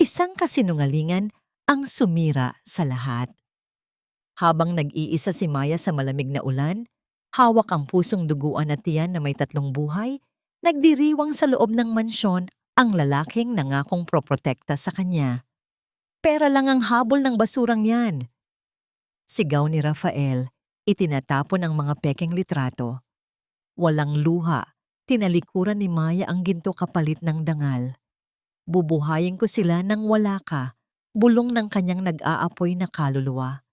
Isang kasinungalingan ang sumira sa lahat. Habang nag-iisa si Maya sa malamig na ulan, hawak ang pusong duguan at tiyan na may tatlong buhay, nagdiriwang sa loob ng mansyon ang lalaking nangakong proprotekta sa kanya. Pera lang ang habol ng basurang yan. Sigaw ni Rafael, itinatapon ang mga pekeng litrato. Walang luha, tinalikuran ni Maya ang ginto kapalit ng dangal. Bubuhayin ko sila nang wala ka, bulong ng kanyang nag-aapoy na kaluluwa.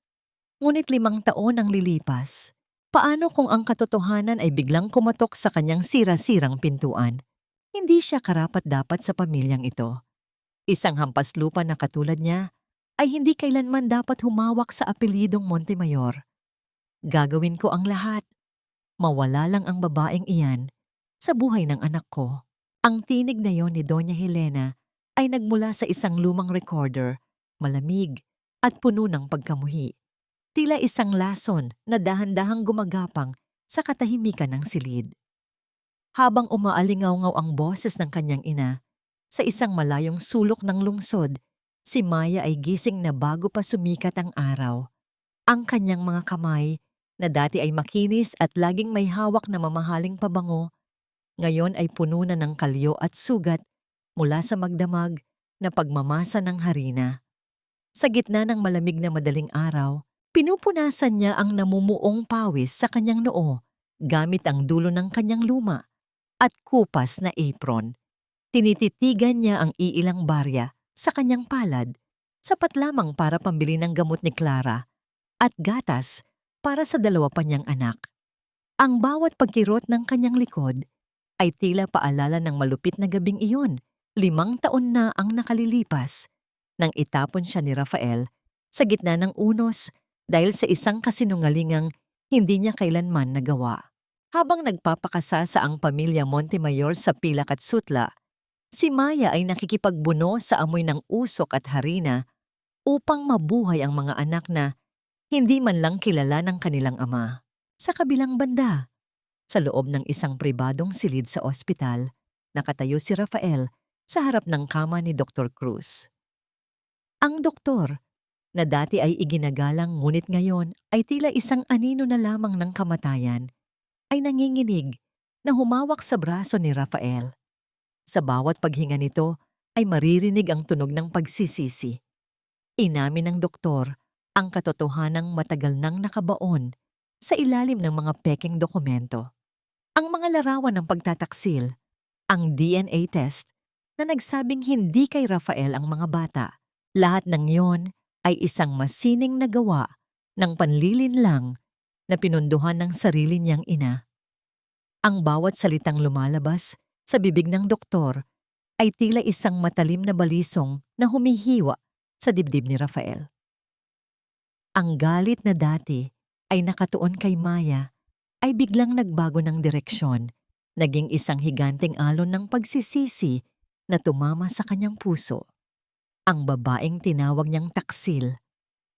Ngunit 5 taon ang lilipas. Paano kung ang katotohanan ay biglang kumatok sa kanyang sira-sirang pintuan? Hindi siya karapat-dapat sa pamilyang ito. Isang hampas lupa na katulad niya ay hindi kailanman dapat humawak sa apelyidong Montemayor. Gagawin ko ang lahat. Mawala lang ang babaeng iyan sa buhay ng anak ko. Ang tinig na yon ni Doña Helena ay nagmula sa isang lumang recorder, malamig at puno ng pagkamuhi. Tila isang lason na dahan-dahang gumagapang sa katahimikan ng silid. Habang umaalingaw-ngaw ang boses ng kanyang ina, sa isang malayong sulok ng lungsod, si Maya ay gising na bago pa sumikat ang araw. Ang kanyang mga kamay, na dati ay makinis at laging may hawak na mamahaling pabango, ngayon ay puno na ng kalyo at sugat mula sa magdamag na pagmamasa ng harina. Sa gitna ng malamig na madaling araw, pinupunasan niya ang namumuong pawis sa kanyang noo gamit ang dulo ng kanyang luma at kupas na apron. Tinititigan niya ang iilang barya sa kanyang palad, sapat lamang para pambili ng gamot ni Clara at gatas para sa 2 pa niyang anak. Ang bawat pagkirot ng kanyang likod ay tila paalala ng malupit na gabing iyon. 5 taon na ang nakalilipas nang itapon siya ni Rafael sa gitna ng unos dahil sa isang kasinungalingang hindi niya kailanman nagawa. Habang nagpapakasasa ang pamilya Montemayor sa pilak at sutla, si Maya ay nakikipagbuno sa amoy ng usok at harina upang mabuhay ang mga anak na hindi man lang kilala ng kanilang ama. Sa kabilang banda, sa loob ng isang pribadong silid sa ospital, nakatayo si Rafael sa harap ng kama ni Dr. Cruz. Ang doktor, na dati ay iginagalang ngunit ngayon ay tila isang anino na lamang ng kamatayan, ay nanginginig na humawak sa braso ni Rafael. Sa bawat paghinga nito ay maririnig ang tunog ng pagsisisi. Inamin ng doktor ang katotohanang matagal nang nakabaon sa ilalim ng mga pekeng dokumento. Ang mga larawan ng pagtataksil, ang DNA test na nagsabing hindi kay Rafael ang mga bata, lahat ng yon ay isang masining na gawa ng panlilinlang na pinunduhan ng sarili niyang ina. Ang bawat salitang lumalabas sa bibig ng doktor ay tila isang matalim na balisong na humihiwa sa dibdib ni Rafael. Ang galit na dati ay nakatuon kay Maya ay biglang nagbago ng direksyon, naging isang higanting alon ng pagsisisi na tumama sa kanyang puso. Ang babaeng tinawag niyang taksil,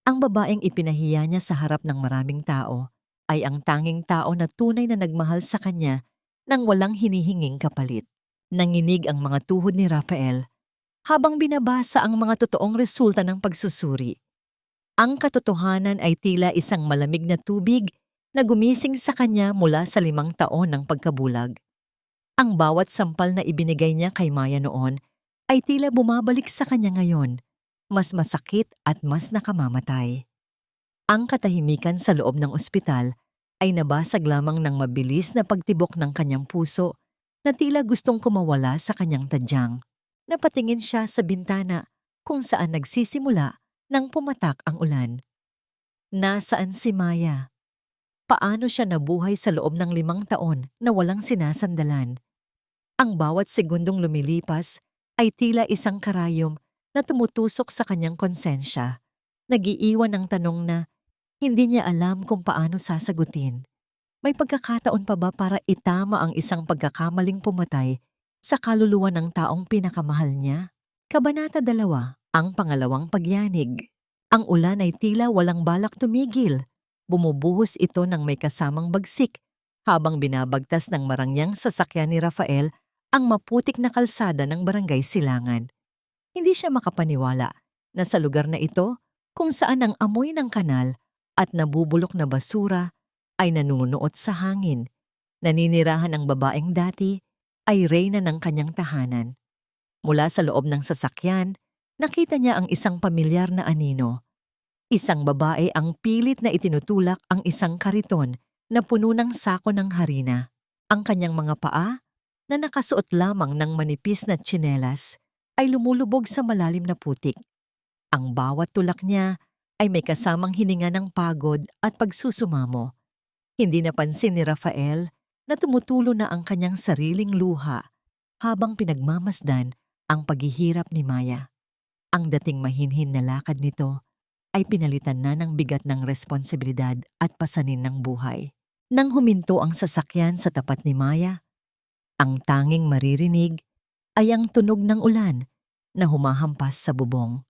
ang babaeng ipinahiya niya sa harap ng maraming tao, ay ang tanging tao na tunay na nagmahal sa kanya nang walang hinihinging kapalit. Nanginig ang mga tuhod ni Rafael habang binabasa ang mga totoong resulta ng pagsusuri. Ang katotohanan ay tila isang malamig na tubig na gumising sa kanya mula sa 5 taon ng pagkabulag. Ang bawat sampal na ibinigay niya kay Maya noon ay tila bumabalik sa kanya ngayon, mas masakit at mas nakamamatay. Ang katahimikan sa loob ng ospital ay nabasag lamang ng mabilis na pagtibok ng kanyang puso na tila gustong kumawala sa kanyang tadyang. Napatingin siya sa bintana kung saan nagsisimula nang pumatak ang ulan. Nasaan si Maya? Paano siya nabuhay sa loob ng 5 taon na walang sinasandalan? Ang bawat segundong lumilipas ay tila isang karayom na tumutusok sa kanyang konsensya, nag-iiwan ng tanong na hindi niya alam kung paano sasagutin. May pagkakataon pa ba para itama ang isang pagkakamaling pumatay sa kaluluwa ng taong pinakamahal niya? Kabanata 2, ang pangalawang pagyanig. Ang ulan ay tila walang balak tumigil. Bumubuhos ito ng may kasamang bagsik habang binabagtas ng marangyang sasakyan ni Rafael ang maputik na kalsada ng Barangay Silangan. Hindi siya makapaniwala na sa lugar na ito, kung saan ang amoy ng kanal at nabubulok na basura ay nanunuot sa hangin, naninirahan ang babaeng dati ay reyna ng kanyang tahanan. Mula sa loob ng sasakyan, nakita niya ang isang pamilyar na anino. Isang babae ang pilit na itinutulak ang isang kariton na puno ng sako ng harina. Ang kanyang mga paa, na nakasuot lamang ng manipis na tsinelas, ay lumulubog sa malalim na putik. Ang bawat tulak niya ay may kasamang hininga ng pagod at pagsusumamo. Hindi napansin ni Rafael na tumutulo na ang kanyang sariling luha habang pinagmamasdan ang paghihirap ni Maya. Ang dating mahinhin na lakad nito ay pinalitan na ng bigat ng responsibilidad at pasanin ng buhay. Nang huminto ang sasakyan sa tapat ni Maya, ang tanging maririnig ay ang tunog ng ulan na humahampas sa bubong.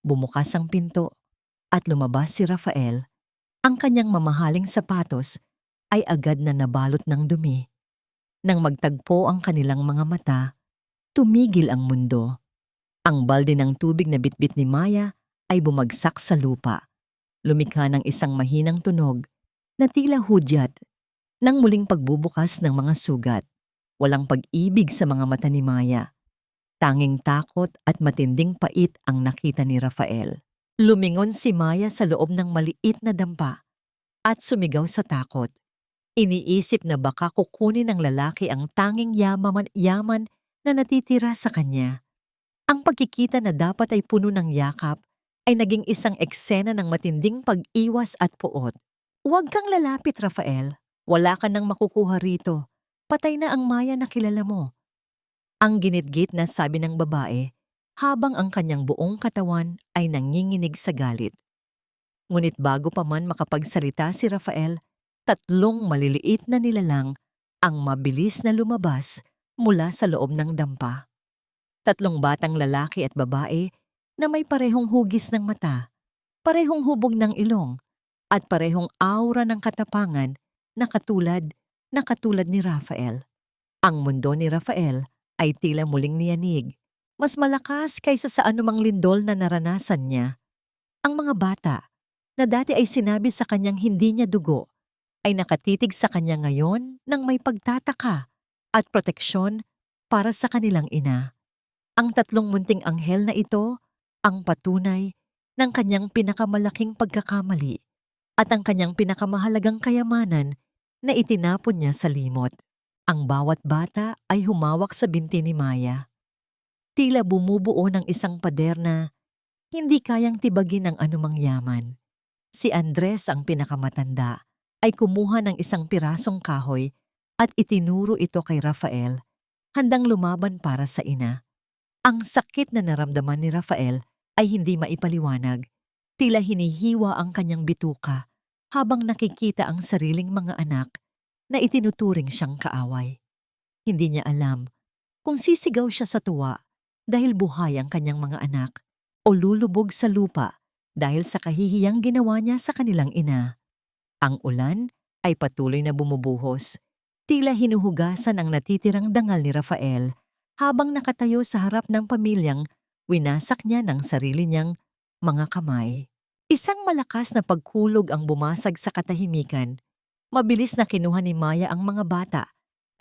Bumukas ang pinto at lumabas si Rafael. Ang kanyang mamahaling sapatos ay agad na nabalot ng dumi. Nang magtagpo ang kanilang mga mata, tumigil ang mundo. Ang balde ng tubig na bitbit ni Maya ay bumagsak sa lupa. Lumikha ng isang mahinang tunog na tila hudyat ng muling pagbubukas ng mga sugat. Walang pag-ibig sa mga mata ni Maya. Tanging takot at matinding pait ang nakita ni Rafael. Lumingon si Maya sa loob ng maliit na dampa at sumigaw sa takot. Iniisip na baka kukunin ng lalaki ang tanging yaman na natitira sa kanya. Ang pagkikita na dapat ay puno ng yakap ay naging isang eksena ng matinding pag-iwas at puot. "Huwag kang lalapit, Rafael. Wala ka nang makukuha rito. Patay na ang Maya na kilala mo." Ang ginitgit na sabi ng babae habang ang kanyang buong katawan ay nanginginig sa galit. Ngunit bago pa man makapagsalita si Rafael, 3 maliliit na nilalang ang mabilis na lumabas mula sa loob ng dampa. 3 batang lalaki at babae na may parehong hugis ng mata, parehong hubog ng ilong, at parehong aura ng katapangan na katulad ni Rafael. Ang mundo ni Rafael ay tila muling niyanig, mas malakas kaysa sa anumang lindol na naranasan niya. Ang mga bata, na dati ay sinabi sa kanyang hindi niya dugo, ay nakatitig sa kanya ngayon ng may pagtataka at proteksyon para sa kanilang ina. Ang 3 munting anghel na ito ang patunay ng kanyang pinakamalaking pagkakamali at ang kanyang pinakamahalagang kayamanan na itinapon niya sa limot. Ang bawat bata ay humawak sa binti ni Maya. Tila bumubuo ng isang pader na hindi kayang tibagin ng anumang yaman. Si Andres, ang pinakamatanda, ay kumuha ng isang pirasong kahoy at itinuro ito kay Rafael, handang lumaban para sa ina. Ang sakit na naramdaman ni Rafael ay hindi maipaliwanag. Tila hinihiwa ang kanyang bituka habang nakikita ang sariling mga anak na itinuturing siyang kaaway. Hindi niya alam kung sisigaw siya sa tuwa dahil buhay ang kanyang mga anak o lulubog sa lupa dahil sa kahihiyang ginawa niya sa kanilang ina. Ang ulan ay patuloy na bumubuhos, tila hinuhugasan ang natitirang dangal ni Rafael habang nakatayo sa harap ng pamilyang winasak niya ng sarili niyang mga kamay. Isang malakas na pagkulog ang bumasag sa katahimikan. Mabilis na kinuha ni Maya ang mga bata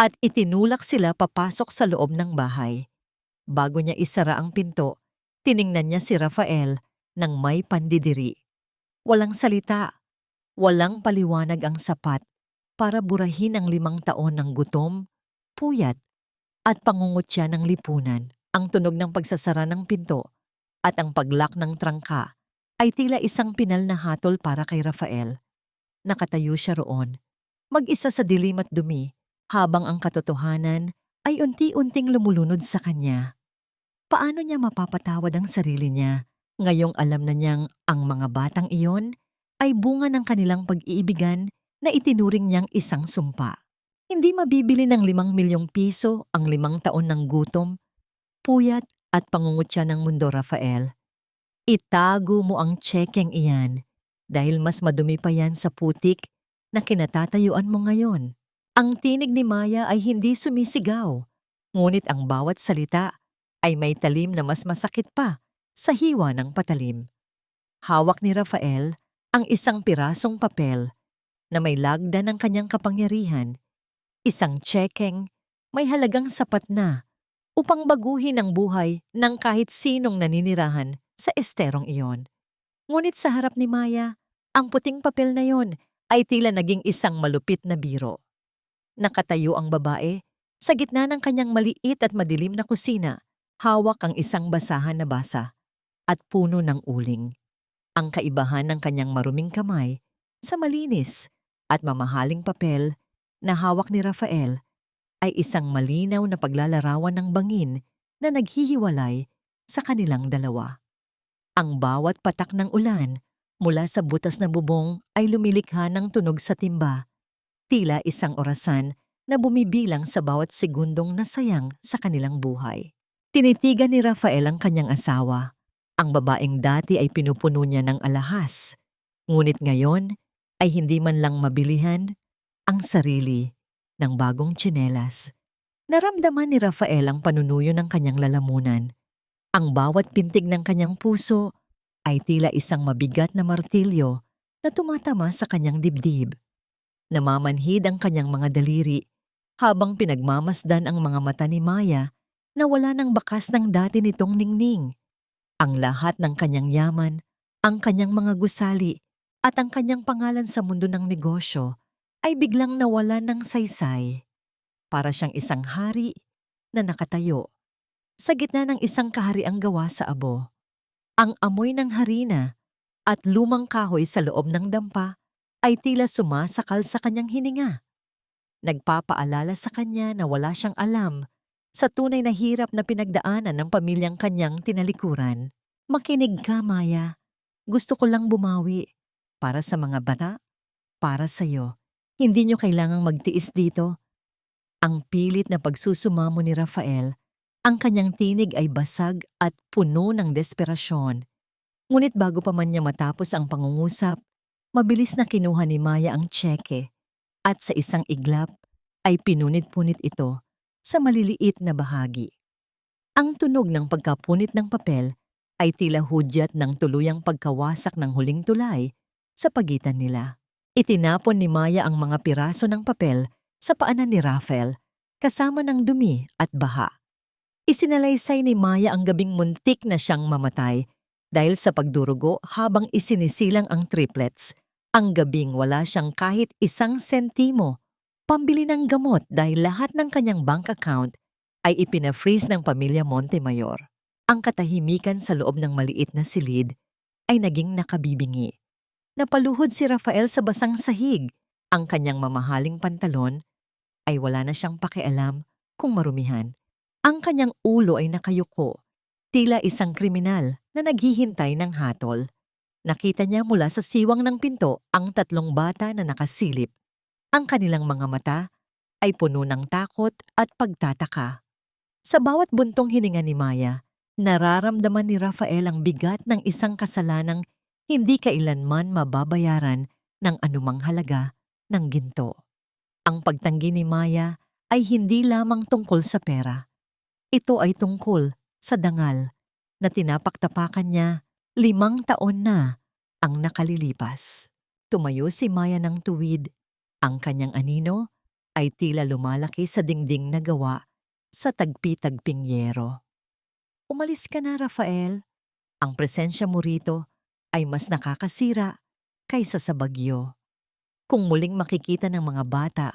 at itinulak sila papasok sa loob ng bahay. Bago niya isara ang pinto, tiningnan niya si Rafael nang may pandidiri. Walang salita, walang paliwanag ang sapat para burahin ang 5 taon ng gutom, puyat, at pangungutya ng lipunan. Ang tunog ng pagsasara ng pinto at ang paglak ng trangka ay tila isang pinal na hatol para kay Rafael. Nakatayo siya roon, mag-isa sa dilim at dumi, habang ang katotohanan ay unti-unting lumulunod sa kanya. Paano niya mapapatawad ang sarili niya ngayong alam na niyang ang mga batang iyon ay bunga ng kanilang pag-iibigan na itinuring niyang isang sumpa? Hindi mabibili ng 5 milyong piso ang 5 taon ng gutom, puyat at pangungutya ng mundo, Rafael. Itago mo ang tsekeng iyan dahil mas madumi pa yan sa putik na kinatatayuan mo ngayon. Ang tinig ni Maya ay hindi sumisigaw, ngunit ang bawat salita ay may talim na mas masakit pa sa hiwa ng patalim. Hawak ni Rafael ang isang pirasong papel na may lagda ng kanyang kapangyarihan, isang tsekeng may halagang sapat na upang baguhin ang buhay ng kahit sinong naninirahan sa esterong iyon. Ngunit sa harap ni Maya, ang puting papel na yon ay tila naging isang malupit na biro. Nakatayo ang babae sa gitna ng kanyang maliit at madilim na kusina, hawak ang isang basahan na basa at puno ng uling. Ang kaibahan ng kanyang maruming kamay sa malinis at mamahaling papel na hawak ni Rafael ay isang malinaw na paglalarawan ng bangin na naghihiwalay sa kanilang dalawa. Ang bawat patak ng ulan mula sa butas na bubong ay lumilikha ng tunog sa timba, tila isang orasan na bumibilang sa bawat segundong nasayang sa kanilang buhay. Tinitigan ni Rafael ang kanyang asawa. Ang babaeng dati ay pinupuno niya ng alahas, ngunit ngayon ay hindi man lang mabilihan ang sarili ng bagong tsinelas. Naramdaman ni Rafael ang panunuyo ng kanyang lalamunan. Ang bawat pintig ng kanyang puso ay tila isang mabigat na martilyo na tumatama sa kanyang dibdib. Namamanhid ang kanyang mga daliri habang pinagmamasdan ang mga mata ni Maya na wala ng bakas ng dati nitong ningning. Ang lahat ng kanyang yaman, ang kanyang mga gusali at ang kanyang pangalan sa mundo ng negosyo ay biglang nawala ng saysay. Para siyang isang hari na nakatayo sa gitna ng isang kahariang gawa sa abo. Ang amoy ng harina at lumang kahoy sa loob ng dampa ay tila sumasakal sa kanyang hininga. Nagpapaalala sa kanya na wala siyang alam sa tunay na hirap na pinagdaanan ng pamilyang kanyang tinalikuran. Makinig ka, Maya. Gusto ko lang bumawi. Para sa mga bata, para sa'yo. Hindi niyo kailangang magtiis dito. Ang pilit na pagsusumamo ni Rafael, ang kanyang tinig ay basag at puno ng desperasyon. Ngunit bago pa man niya matapos ang pangungusap, mabilis na kinuha ni Maya ang tseke at sa isang iglap ay pinunit-punit ito sa maliliit na bahagi. Ang tunog ng pagkapunit ng papel ay tila hudyat ng tuluyang pagkawasak ng huling tulay sa pagitan nila. Itinapon ni Maya ang mga piraso ng papel sa paanan ni Rafael kasama ng dumi at baha. Isinalaysay ni Maya ang gabing muntik na siyang mamatay dahil sa pagdurugo habang isinisilang ang triplets. Ang gabing wala siyang kahit isang sentimo pambili ng gamot dahil lahat ng kanyang bank account ay ipina-freeze ng pamilya Montemayor. Ang katahimikan sa loob ng maliit na silid ay naging nakabibingi. Napaluhod si Rafael sa basang sahig. Ang kanyang mamahaling pantalon ay wala na siyang pakialam kung marumihan. Ang kanyang ulo ay nakayuko, tila isang kriminal na naghihintay ng hatol. Nakita niya mula sa siwang ng pinto ang 3 bata na nakasilip. Ang kanilang mga mata ay puno ng takot at pagtataka. Sa bawat buntong hininga ni Maya, nararamdaman ni Rafael ang bigat ng isang kasalanang hindi kailanman mababayaran ng anumang halaga ng ginto. Ang pagtanggi ni Maya ay hindi lamang tungkol sa pera. Ito ay tungkol sa dangal na tinapaktapakan niya 5 taon na ang nakalilipas. Tumayo si Maya ng tuwid. Ang kanyang anino ay tila lumalaki sa dingding na gawa sa tagpi-tagping yero. Umalis ka na, Rafael. Ang presensya mo rito ay mas nakakasira kaysa sa bagyo. Kung muling makikita ng mga bata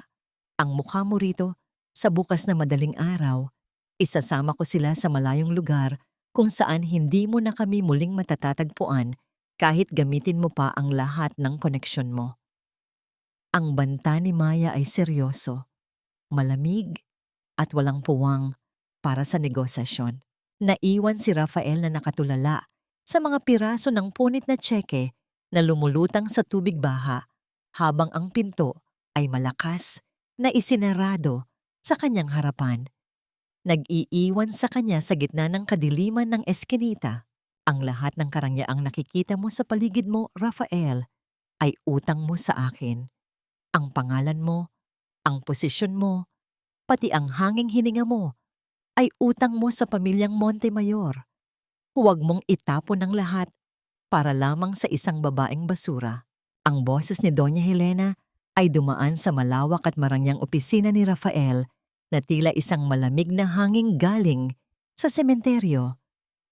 ang mukha mo rito sa bukas na madaling araw, isasama ko sila sa malayong lugar kung saan hindi mo na kami muling matatatagpuan kahit gamitin mo pa ang lahat ng koneksyon mo. Ang banta ni Maya ay seryoso, malamig at walang puwang para sa negosasyon. Naiwan si Rafael na nakatulala sa mga piraso ng punit na tseke na lumulutang sa tubig baha habang ang pinto ay malakas na isinarado sa kanyang harapan. Nag-iiwan sa kanya sa gitna ng kadiliman ng eskinita. Ang lahat ng karangyaang nakikita mo sa paligid mo, Rafael, ay utang mo sa akin. Ang pangalan mo, ang posisyon mo, pati ang hanging hininga mo ay utang mo sa pamilyang Montemayor. Huwag mong itapon ang lahat para lamang sa isang babaeng basura. Ang boses ni Doña Helena ay dumaan sa malawak at marangyang opisina ni Rafael na tila isang malamig na hanging galing sa sementeryo.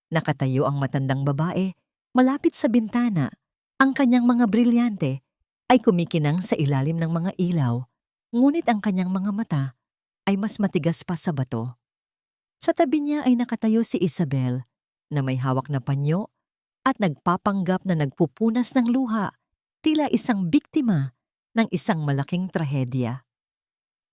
Nakatayo ang matandang babae malapit sa bintana. Ang kanyang mga brilyante ay kumikinang sa ilalim ng mga ilaw, ngunit ang kanyang mga mata ay mas matigas pa sa bato. Sa tabi niya ay nakatayo si Isabel na may hawak na panyo at nagpapanggap na nagpupunas ng luha, tila isang biktima ng isang malaking trahedya.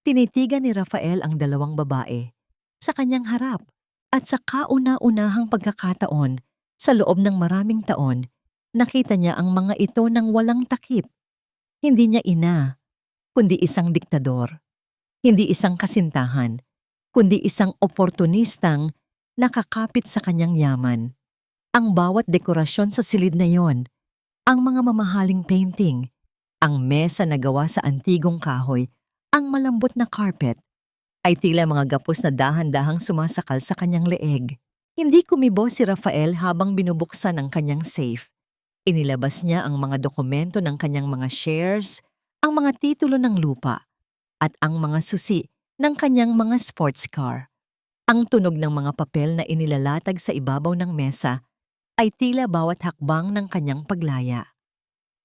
Tinitigan ni Rafael ang dalawang babae sa kanyang harap at sa kauna-unahang pagkakataon sa loob ng maraming taon, nakita niya ang mga ito ng walang takip. Hindi niya ina, kundi isang diktador. Hindi isang kasintahan, kundi isang oportunistang nakakapit sa kanyang yaman. Ang bawat dekorasyon sa silid na yon, ang mga mamahaling painting, ang mesa na gawa sa antigong kahoy, ang malambot na carpet, ay tila mga gapos na dahan-dahang sumasakal sa kanyang leeg. Hindi kumibo si Rafael habang binubuksan ang kanyang safe. Inilabas niya ang mga dokumento ng kanyang mga shares, ang mga titulo ng lupa, at ang mga susi ng kanyang mga sports car. Ang tunog ng mga papel na inilalatag sa ibabaw ng mesa ay tila bawat hakbang ng kanyang paglaya.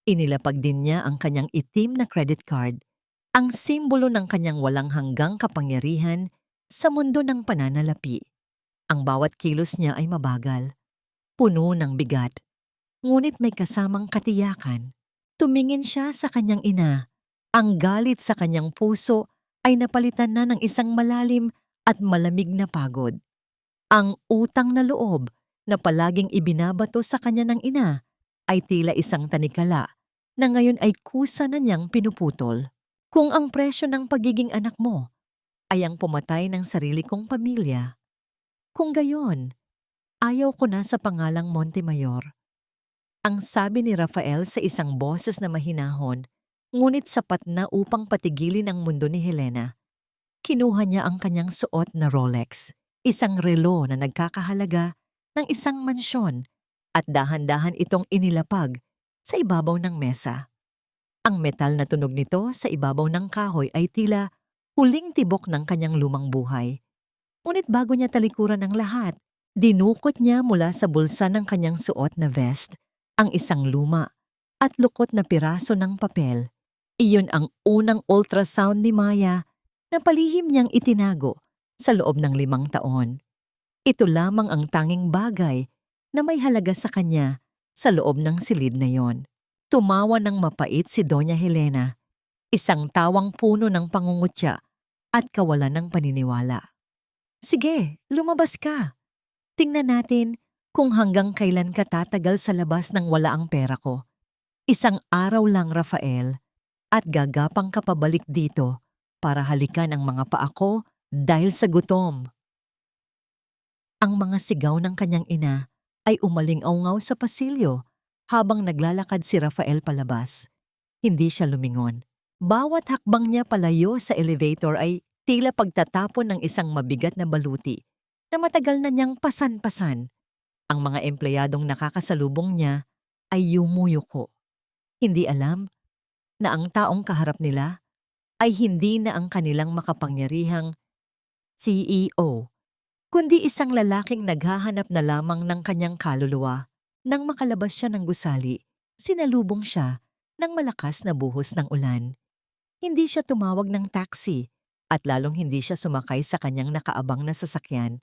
Inilapag din niya ang kanyang itim na credit card, ang simbolo ng kanyang walang hanggang kapangyarihan sa mundo ng pananalapi. Ang bawat kilos niya ay mabagal, puno ng bigat, ngunit may kasamang katiyakan. Tumingin siya sa kanyang ina. Ang galit sa kanyang puso ay napalitan na ng isang malalim at malamig na pagod. Ang utang na loob na palaging ibinabato sa kanya ng ina ay tila isang tanikala na ngayon ay kusa na niyang pinuputol. Kung ang presyo ng pagiging anak mo ay ang pumatay ng sarili kong pamilya, kung gayon, ayaw ko na sa pangalang Montemayor. Ang sabi ni Rafael sa isang boses na mahinahon, ngunit sapat na upang patigilin ang mundo ni Helena. Kinuha niya ang kanyang suot na Rolex, isang relo na nagkakahalaga ng isang mansyon, at dahan-dahan itong inilapag sa ibabaw ng mesa. Ang metal na tunog nito sa ibabaw ng kahoy ay tila huling tibok ng kanyang lumang buhay. Ngunit bago niya talikuran ang lahat, dinukot niya mula sa bulsa ng kanyang suot na vest ang isang luma at lukot na piraso ng papel. Iyon ang unang ultrasound ni Maya na palihim niyang itinago sa loob ng 5 taon. Ito lamang ang tanging bagay na may halaga sa kanya sa loob ng silid na yon. Tumawa ng mapait si Doña Helena, isang tawang puno ng pangungutya at kawalan ng paniniwala. Sige, lumabas ka. Tingnan natin kung hanggang kailan ka tatagal sa labas ng wala ang pera ko. Isang araw lang, Rafael, at gagapang ka pabalik dito para halikan ang mga paa ko dahil sa gutom. Ang mga sigaw ng kanyang ina ay umaling-awngaw sa pasilyo habang naglalakad si Rafael palabas. Hindi siya lumingon. Bawat hakbang niya palayo sa elevator ay tila pagtatapon ng isang mabigat na baluti na matagal na niyang pasan-pasan. Ang mga empleyadong nakakasalubong niya ay yumuyuko. Hindi alam na ang taong kaharap nila ay hindi na ang kanilang makapangyarihang CEO, kundi isang lalaking naghahanap na lamang ng kanyang kaluluwa. Nang makalabas siya ng gusali, sinalubong siya ng malakas na buhos ng ulan. Hindi siya tumawag ng taxi at lalong hindi siya sumakay sa kanyang nakaabang na sasakyan.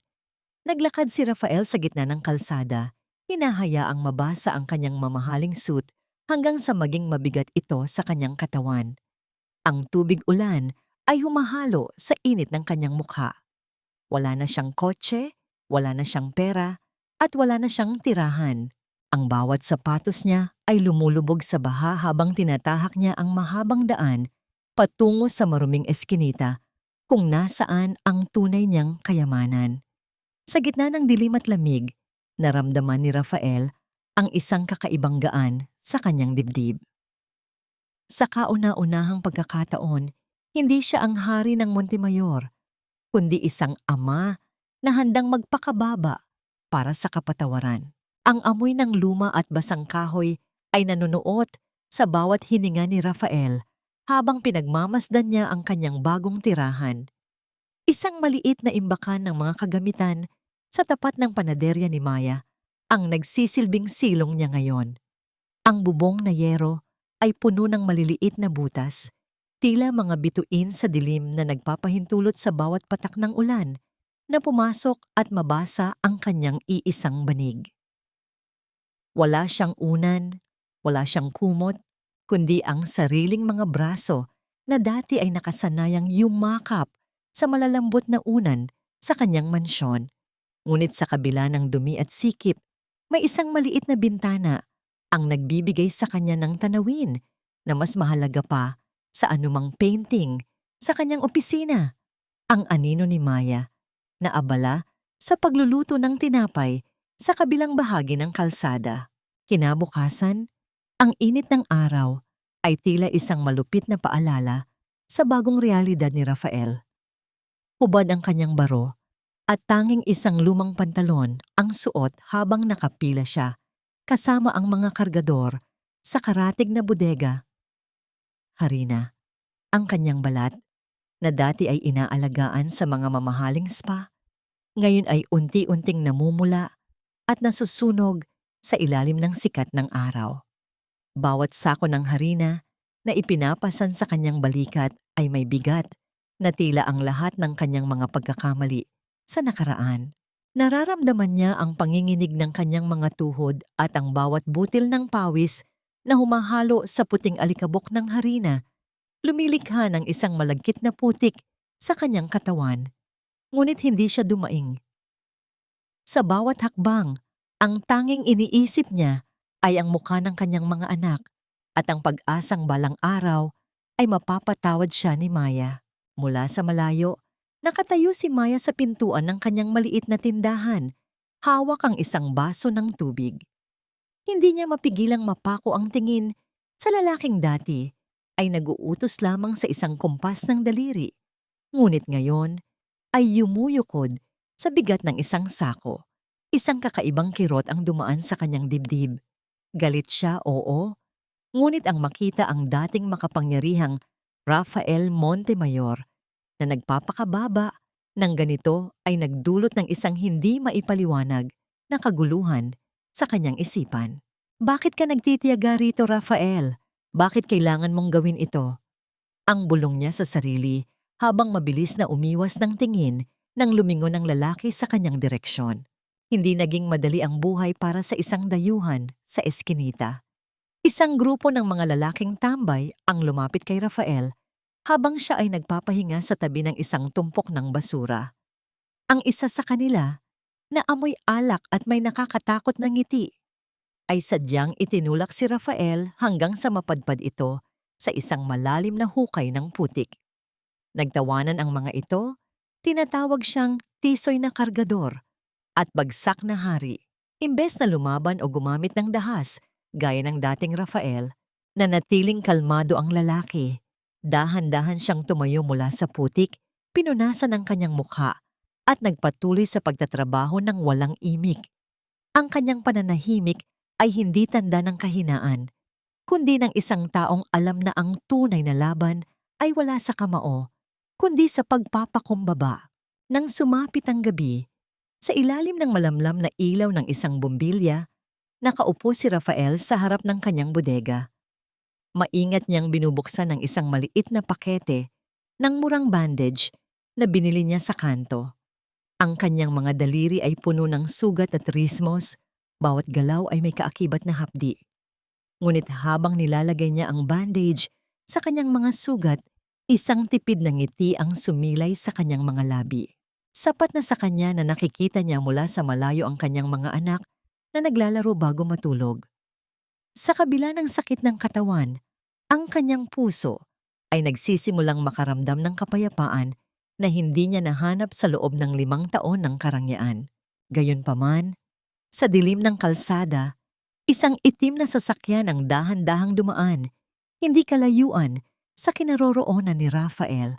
Naglakad si Rafael sa gitna ng kalsada, hinahayaang mabasa ang kanyang mamahaling suit hanggang sa maging mabigat ito sa kanyang katawan. Ang tubig ulan ay humahalo sa init ng kanyang mukha. Wala na siyang kotse, wala na siyang pera, at wala na siyang tirahan. Ang bawat sapatos niya ay lumulubog sa baha habang tinatahak niya ang mahabang daan patungo sa maruming eskinita kung nasaan ang tunay niyang kayamanan. Sa gitna ng dilim at lamig, naramdaman ni Rafael ang isang kakaibang gaan sa kanyang dibdib. Sa kauna-unahang pagkakataon, hindi siya ang hari ng Montemayor, kundi isang ama na handang magpakababa para sa kapatawaran. Ang amoy ng luma at basang kahoy ay nanunuot sa bawat hininga ni Rafael habang pinagmamasdan niya ang kanyang bagong tirahan. Isang maliit na imbakan ng mga kagamitan sa tapat ng panaderya ni Maya ang nagsisilbing silong niya ngayon. Ang bubong na yero ay puno ng maliliit na butas, tila mga bituin sa dilim na nagpapahintulot sa bawat patak ng ulan na pumasok at mabasa ang kanyang iisang banig. Wala siyang unan, wala siyang kumot, kundi ang sariling mga braso na dati ay nakasanayang yumakap sa malalambot na unan sa kanyang mansyon. Ngunit sa kabila ng dumi at sikip, may isang maliit na bintana ang nagbibigay sa kanya ng tanawin na mas mahalaga pa sa anumang painting sa kanyang opisina. Ang anino ni Maya na abala sa pagluluto ng tinapay sa kabilang bahagi ng kalsada. Kinabukasan, ang init ng araw ay tila isang malupit na paalala sa bagong realidad ni Rafael. Hubad ang kanyang baro at tanging isang lumang pantalon ang suot habang nakapila siya kasama ang mga kargador sa karatig na bodega. Harina, ang kanyang balat na dati ay inaalagaan sa mga mamahaling spa, ngayon ay unti-unting namumula at nasusunog sa ilalim ng sikat ng araw. Bawat sako ng harina na ipinapasan sa kanyang balikat ay may bigat na tila ang lahat ng kanyang mga pagkakamali sa nakaraan. Nararamdaman niya ang panginginig ng kanyang mga tuhod at ang bawat butil ng pawis na humahalo sa puting alikabok ng harina, lumilikha ng isang malagkit na putik sa kanyang katawan. Ngunit hindi siya dumaing. Sa bawat hakbang, ang tanging iniisip niya ay ang mukha ng kanyang mga anak at ang pag-asang balang araw ay mapapatawad siya ni Maya. Mula sa malayo, nakatayo si Maya sa pintuan ng kanyang maliit na tindahan, hawak ang isang baso ng tubig. Hindi niya mapigilang mapako ang tingin sa lalaking dati ay nag-uutos lamang sa isang kumpas ng daliri. Ngunit ngayon ay yumuyukod sa bigat ng isang sako. Isang kakaibang kirot ang dumaan sa kanyang dibdib. Galit siya, oo. Ngunit ang makita ang dating makapangyarihang Rafael Montemayor na nagpapakababa ng ganito ay nagdulot ng isang hindi maipaliwanag na kaguluhan sa kanyang isipan. Bakit ka nagtitiyaga rito, Rafael? Bakit kailangan mong gawin ito? Ang bulong niya sa sarili habang mabilis na umiwas ng tingin nang lumingon ang lalaki sa kanyang direksyon. Hindi naging madali ang buhay para sa isang dayuhan sa eskinita. Isang grupo ng mga lalaking tambay ang lumapit kay Rafael habang siya ay nagpapahinga sa tabi ng isang tumpok ng basura. Ang isa sa kanila, na amoy alak at may nakakatakot na ngiti, ay sadyang itinulak si Rafael hanggang sa mapadpad ito sa isang malalim na hukay ng putik. Nagtawanan ang mga ito, tinatawag siyang tisoy na kargador at bagsak na hari. Imbes na lumaban o gumamit ng dahas, gaya ng dating Rafael, nanatiling kalmado ang lalaki. Dahan-dahan siyang tumayo mula sa putik, pinunasan ang kanyang mukha at nagpatuloy sa pagtatrabaho ng walang imik. Ang kanyang pananahimik ay hindi tanda ng kahinaan, kundi ng isang taong alam na ang tunay na laban ay wala sa kamao, kundi sa pagpapakumbaba. Nang sumapit ang gabi, sa ilalim ng malamlam na ilaw ng isang bombilya, nakaupo si Rafael sa harap ng kanyang bodega. Maingat niyang binubuksan ng isang maliit na pakete ng murang bandage na binili niya sa kanto. Ang kanyang mga daliri ay puno ng sugat at rismos, bawat galaw ay may kaakibat na hapdi. Ngunit habang nilalagay niya ang bandage sa kanyang mga sugat, isang tipid na ngiti ang sumilay sa kanyang mga labi. Sapat na sa kanya na nakikita niya mula sa malayo ang kanyang mga anak na naglalaro bago matulog. Sa kabila ng sakit ng katawan, ang kanyang puso ay nagsisimulang makaramdam ng kapayapaan na hindi niya nahanap sa loob ng 5 taon ng karangyaan. Gayunpaman, sa dilim ng kalsada, isang itim na sasakyan ang dahan-dahang dumaan, hindi kalayuan sa kinaroroonan ni Rafael.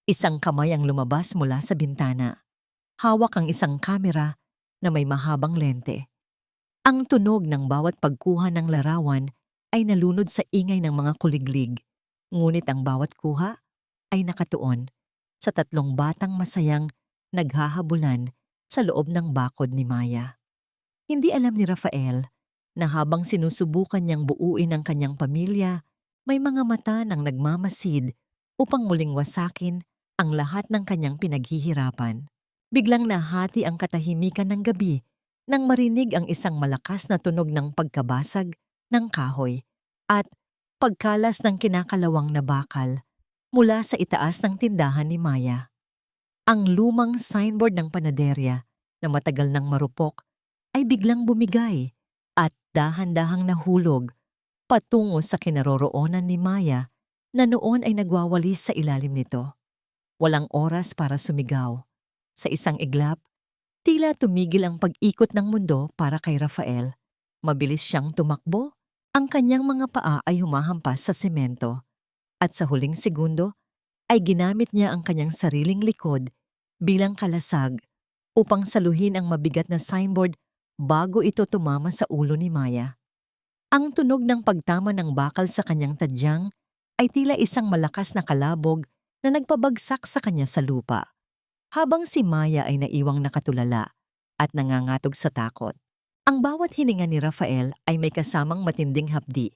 Isang kamay ang lumabas mula sa bintana. Hawak ang isang kamera na may mahabang lente. Ang tunog ng bawat pagkuha ng larawan ay nalunod sa ingay ng mga kuliglig, ngunit ang bawat kuha ay nakatuon sa tatlong batang masayang naghahabulan sa loob ng bakod ni Maya. Hindi alam ni Rafael na habang sinusubukan niyang buuin ang kanyang pamilya, may mga mata nang nagmamasid upang muling wasakin ang lahat ng kanyang pinaghihirapan. Biglang nahati ang katahimikan ng gabi nang marinig ang isang malakas na tunog ng pagkabasag ng kahoy at pagkalas ng kinakalawang na bakal mula sa itaas ng tindahan ni Maya. Ang lumang signboard ng panaderya na matagal nang marupok ay biglang bumigay at dahan-dahang nahulog patungo sa kinaroroonan ni Maya na noon ay nagwawalis sa ilalim nito. Walang oras para sumigaw. Sa isang iglap, tila tumigil ang pag-ikot ng mundo para kay Rafael. Mabilis siyang tumakbo, ang kanyang mga paa ay humahampas sa semento. At sa huling segundo, ay ginamit niya ang kanyang sariling likod bilang kalasag upang saluhin ang mabigat na signboard bago ito tumama sa ulo ni Maya. Ang tunog ng pagtama ng bakal sa kanyang tadyang ay tila isang malakas na kalabog na nagpabagsak sa kanya sa lupa, habang si Maya ay naiwang nakatulala at nangangatog sa takot. Ang bawat hininga ni Rafael ay may kasamang matinding hapdi.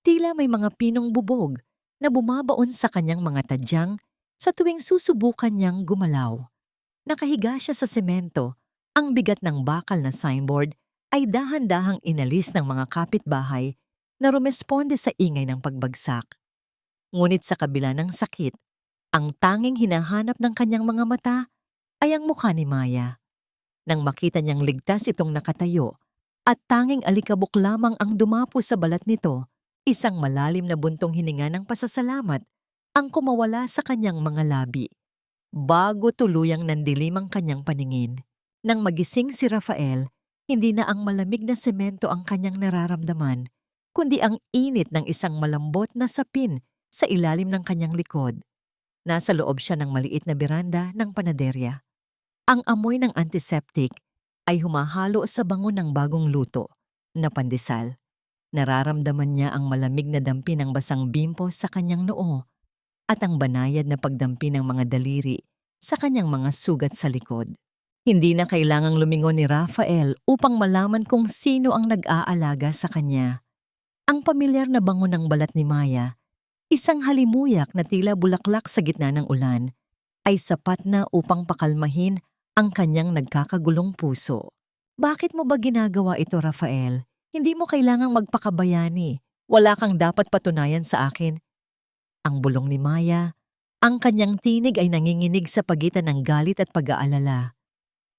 Tila may mga pinong bubog na bumabaon sa kanyang mga tadyang sa tuwing susubukan niyang gumalaw. Nakahiga siya sa semento, ang bigat ng bakal na signboard ay dahan-dahang inalis ng mga kapitbahay na rumesponde sa ingay ng pagbagsak. Ngunit sa kabila ng sakit, ang tanging hinahanap ng kanyang mga mata ay ang mukha ni Maya. Nang makita niyang ligtas itong nakatayo at tanging alikabok lamang ang dumapo sa balat nito, isang malalim na buntong hininga ng pasasalamat ang kumawala sa kanyang mga labi. Bago tuluyang nandilim ang kanyang paningin. Nang magising si Rafael, hindi na ang malamig na semento ang kanyang nararamdaman, kundi ang init ng isang malambot na sapin sa ilalim ng kanyang likod. Nasa loob siya ng maliit na beranda ng panaderya. Ang amoy ng antiseptic ay humahalo sa bango ng bagong luto na pandesal. Nararamdaman niya ang malamig na dampi ng basang bimpo sa kanyang noo at ang banayad na pagdampi ng mga daliri sa kanyang mga sugat sa likod. Hindi na kailangang lumingon ni Rafael upang malaman kung sino ang nag-aalaga sa kanya. Ang pamilyar na bango ng balat ni Maya, isang halimuyak na tila bulaklak sa gitna ng ulan, ay sapat na upang pakalmahin ang kanyang nagkakagulong puso. Bakit mo ba ginagawa ito, Rafael? Hindi mo kailangang magpakabayani. Wala kang dapat patunayan sa akin. Ang bulong ni Maya, ang kanyang tinig ay nanginginig sa pagitan ng galit at pag-aalala.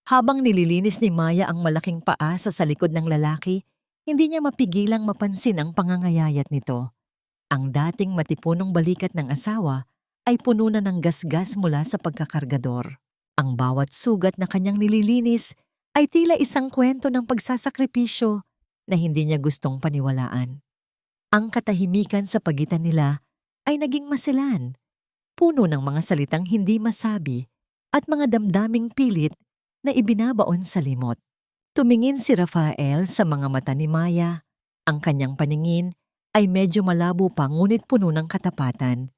Habang nililinis ni Maya ang malaking paa sa likod ng lalaki, hindi niya mapigilang mapansin ang pangangayayat nito. Ang dating matipunong balikat ng asawa ay puno na ng gasgas mula sa pagkakargador. Ang bawat sugat na kanyang nililinis ay tila isang kwento ng pagsasakripisyo na hindi niya gustong paniwalaan. Ang katahimikan sa pagitan nila ay naging masilan, puno ng mga salitang hindi masabi at mga damdaming pilit na ibinabaon sa limot. Tumingin si Rafael sa mga mata ni Maya. Ang kanyang paningin ay medyo malabo pa ngunit puno ng katapatan.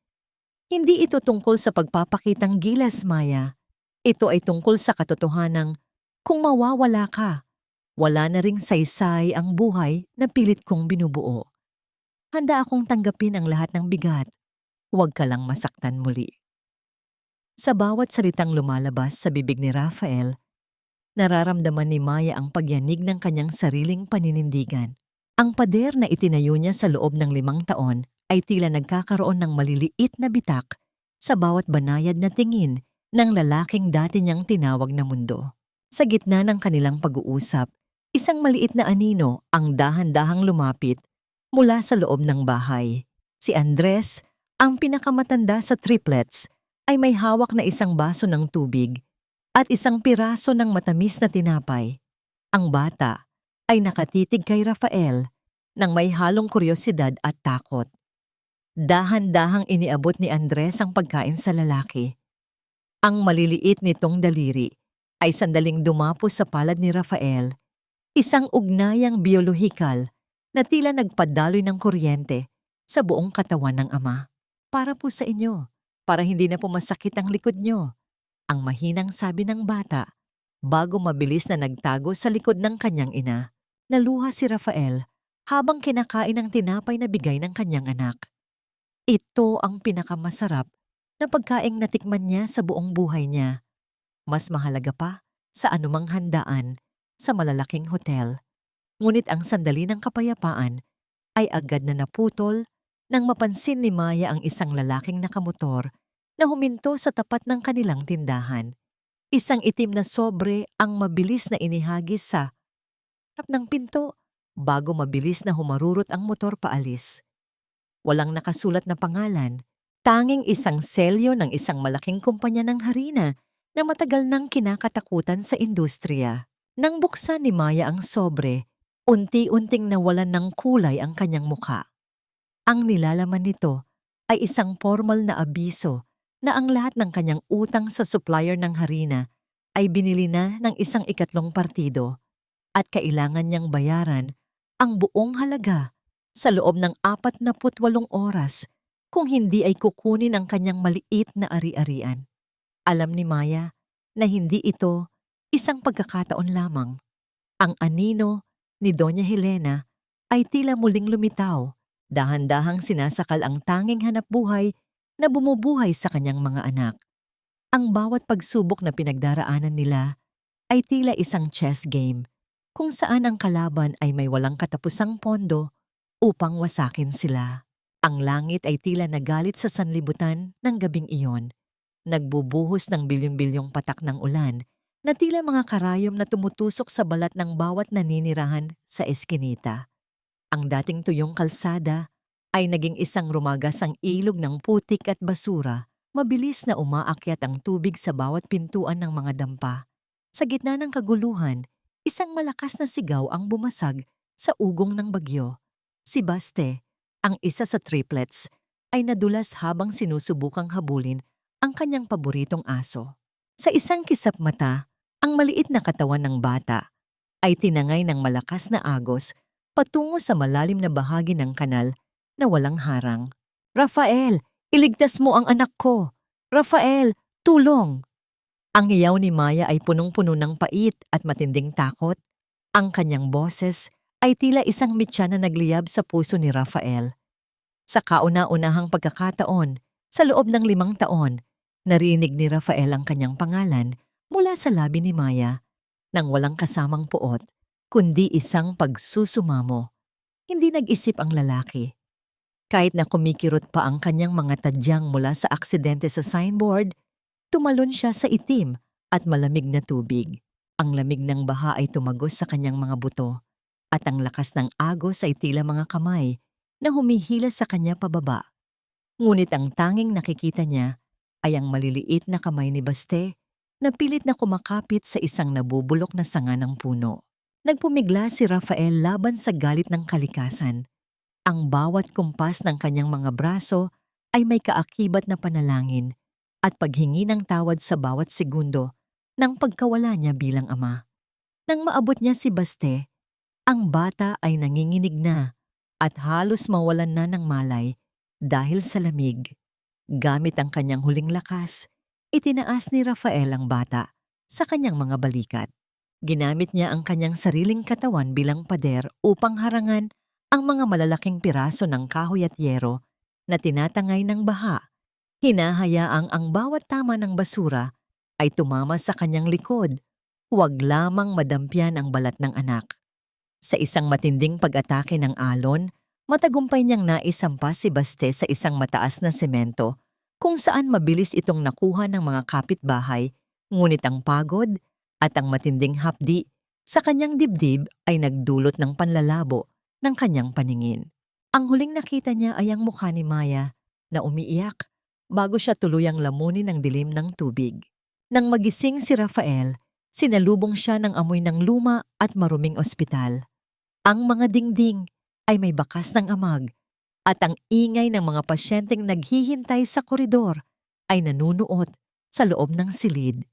Hindi ito tungkol sa pagpapakitang gilas, Maya. Ito ay tungkol sa katotohanang kung mawawala ka, wala na ring saysay ang buhay na pilit kong binubuo. Handa akong tanggapin ang lahat ng bigat. Huwag ka lang masaktan muli. Sa bawat salitang lumalabas sa bibig ni Rafael, nararamdaman ni Maya ang pagyanig ng kanyang sariling paninindigan. Ang pader na itinayo niya sa loob ng 5 taon ay tila nagkakaroon ng maliliit na bitak sa bawat banayad na tingin ng lalaking dati niyang tinawag na mundo. Sa gitna ng kanilang pag-uusap, isang maliit na anino ang dahan-dahang lumapit mula sa loob ng bahay. Si Andres, ang pinakamatanda sa triplets, ay may hawak na isang baso ng tubig at isang piraso ng matamis na tinapay. Ang bata ay nakatitig kay Rafael nang may halong kuryosidad at takot. Dahan-dahang iniabot ni Andres ang pagkain sa lalaki. Ang maliliit nitong daliri ay sandaling dumapos sa palad ni Rafael, isang ugnayang biolohikal na tila nagpadaloy ng kuryente sa buong katawan ng ama. Para po sa inyo, para hindi na po masakit ang likod nyo, ang mahinang sabi ng bata bago mabilis na nagtago sa likod ng kanyang ina. Naluha si Rafael habang kinakain ang tinapay na bigay ng kanyang anak. Ito ang pinakamasarap na pagkaing natikman niya sa buong buhay niya. Mas mahalaga pa sa anumang handaan sa malalaking hotel. Ngunit ang sandali ng kapayapaan ay agad na naputol nang mapansin ni Maya ang isang lalaking nakamotor na huminto sa tapat ng kanilang tindahan. Isang itim na sobre ang mabilis na inihagis sa harap ng pinto bago mabilis na humarurot ang motor paalis. Walang nakasulat na pangalan, tanging isang selyo ng isang malaking kumpanya ng harina na matagal nang kinakatakutan sa industriya. Nang buksan ni Maya ang sobre, unti-unting nawalan ng kulay ang kanyang mukha. Ang nilalaman nito ay isang formal na abiso na ang lahat ng kanyang utang sa supplier ng harina ay binili na ng isang ikatlong partido at kailangan niyang bayaran ang buong halaga sa loob ng 48 oras kung hindi ay kukunin ang kanyang maliit na ari-arian. Alam ni Maya na hindi ito isang pagkakataon lamang. Ang anino ni Doña Helena ay tila muling lumitaw, dahan-dahang sinasakal ang tanging hanapbuhay na bumubuhay sa kanyang mga anak. Ang bawat pagsubok na pinagdaraanan nila ay tila isang chess game kung saan ang kalaban ay may walang katapusang pondo upang wasakin sila. Ang langit ay tila nagalit sa sanlibutan ng gabing iyon, nagbubuhos ng bilyon-bilyong patak ng ulan na tila mga karayom na tumutusok sa balat ng bawat naninirahan sa eskinita. Ang dating tuyong kalsada ay naging isang rumagasang ilog ng putik at basura, mabilis na umaakyat ang tubig sa bawat pintuan ng mga dampa. Sa gitna ng kaguluhan, isang malakas na sigaw ang bumasag sa ugong ng bagyo. Si Baste, ang isa sa triplets, ay nadulas habang sinusubukang habulin ang kanyang paboritong aso. Sa isang kisap mata, ang maliit na katawan ng bata ay tinangay ng malakas na agos patungo sa malalim na bahagi ng kanal na walang harang. "Rafael, iligtas mo ang anak ko! Rafael, tulong!" Ang hiyaw ni Maya ay punong-puno ng pait at matinding takot. Ang kanyang boses ay tila isang mitya na nagliyab sa puso ni Rafael. Sa kauna-unahang pagkakataon, sa loob ng 5 taon, narinig ni Rafael ang kanyang pangalan mula sa labi ni Maya nang walang kasamang puot, kundi isang pagsusumamo. Hindi nag-isip ang lalaki. Kahit na kumikirot pa ang kanyang mga tadyang mula sa aksidente sa signboard, tumalon siya sa itim at malamig na tubig. Ang lamig ng baha ay tumagos sa kanyang mga buto at ang lakas ng agos ay tila mga kamay na humihila sa kanya pababa. Ngunit ang tanging nakikita niya ay ang maliliit na kamay ni Baste na pilit na kumakapit sa isang nabubulok na sanga ng puno. Nagpumigla si Rafael laban sa galit ng kalikasan. Ang bawat kumpas ng kanyang mga braso ay may kaakibat na panalangin at paghingi ng tawad sa bawat segundo ng pagkawala niya bilang ama. Nang maabot niya si Baste, ang bata ay nanginginig na at halos mawalan na ng malay dahil sa lamig. Gamit ang kanyang huling lakas, itinaas ni Rafael ang bata sa kanyang mga balikat. Ginamit niya ang kanyang sariling katawan bilang pader upang harangan ang mga malalaking piraso ng kahoy at yero na tinatangay ng baha. Hinahayaang ang bawat tama ng basura ay tumama sa kanyang likod, huwag lamang madampyan ang balat ng anak. Sa isang matinding pag-atake ng alon, matagumpay niyang naisampa si Baste sa isang mataas na semento kung saan mabilis itong nakuha ng mga kapitbahay, ngunit ang pagod at ang matinding hapdi sa kanyang dibdib ay nagdulot ng panlalabo ng kanyang paningin. Ang huling nakita niya ay ang mukha ni Maya na umiiyak bago siya tuluyang lamunin ng dilim ng tubig. Nang magising si Rafael, sinalubong siya ng amoy ng luma at maruming ospital. Ang mga dingding ay may bakas ng amag at ang ingay ng mga pasyenteng naghihintay sa koridor ay nanunuot sa loob ng silid.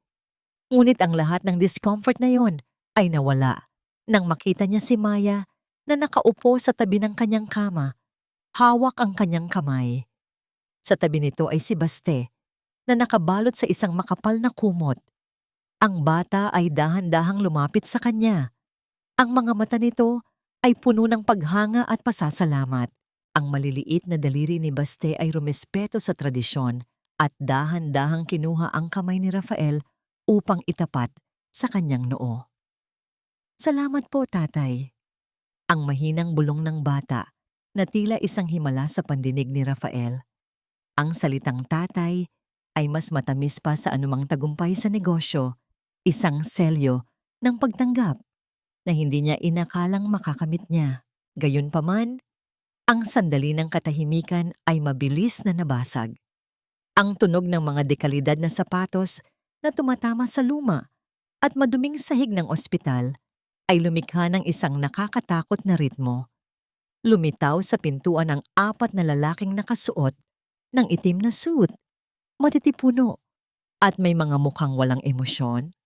Ngunit ang lahat ng discomfort na yon ay nawala nang makita niya si Maya na nakaupo sa tabi ng kanyang kama, hawak ang kanyang kamay. Sa tabi nito ay si Baste na nakabalot sa isang makapal na kumot. Ang bata ay dahan-dahang lumapit sa kanya. Ang mga mata nito ay puno ng paghanga at pasasalamat. Ang maliliit na daliri ni Baste ay rumespeto sa tradisyon at dahan-dahang kinuha ang kamay ni Rafael upang itapat sa kanyang noo. Salamat po, tatay. Ang mahinang bulong ng bata na tila isang himala sa pandinig ni Rafael. Ang salitang tatay ay mas matamis pa sa anumang tagumpay sa negosyo, isang selyo ng pagtanggap na hindi niya inakalang makakamit niya. Gayunpaman, ang sandali ng katahimikan ay mabilis na nabasag. Ang tunog ng mga dekalidad na sapatos na tumatama sa luma at maduming sahig ng ospital ay lumikha ng isang nakakatakot na ritmo. Lumitaw sa pintuan ang 4 na lalaking nakasuot ng itim na suit, matitipuno, at may mga mukhang walang emosyon.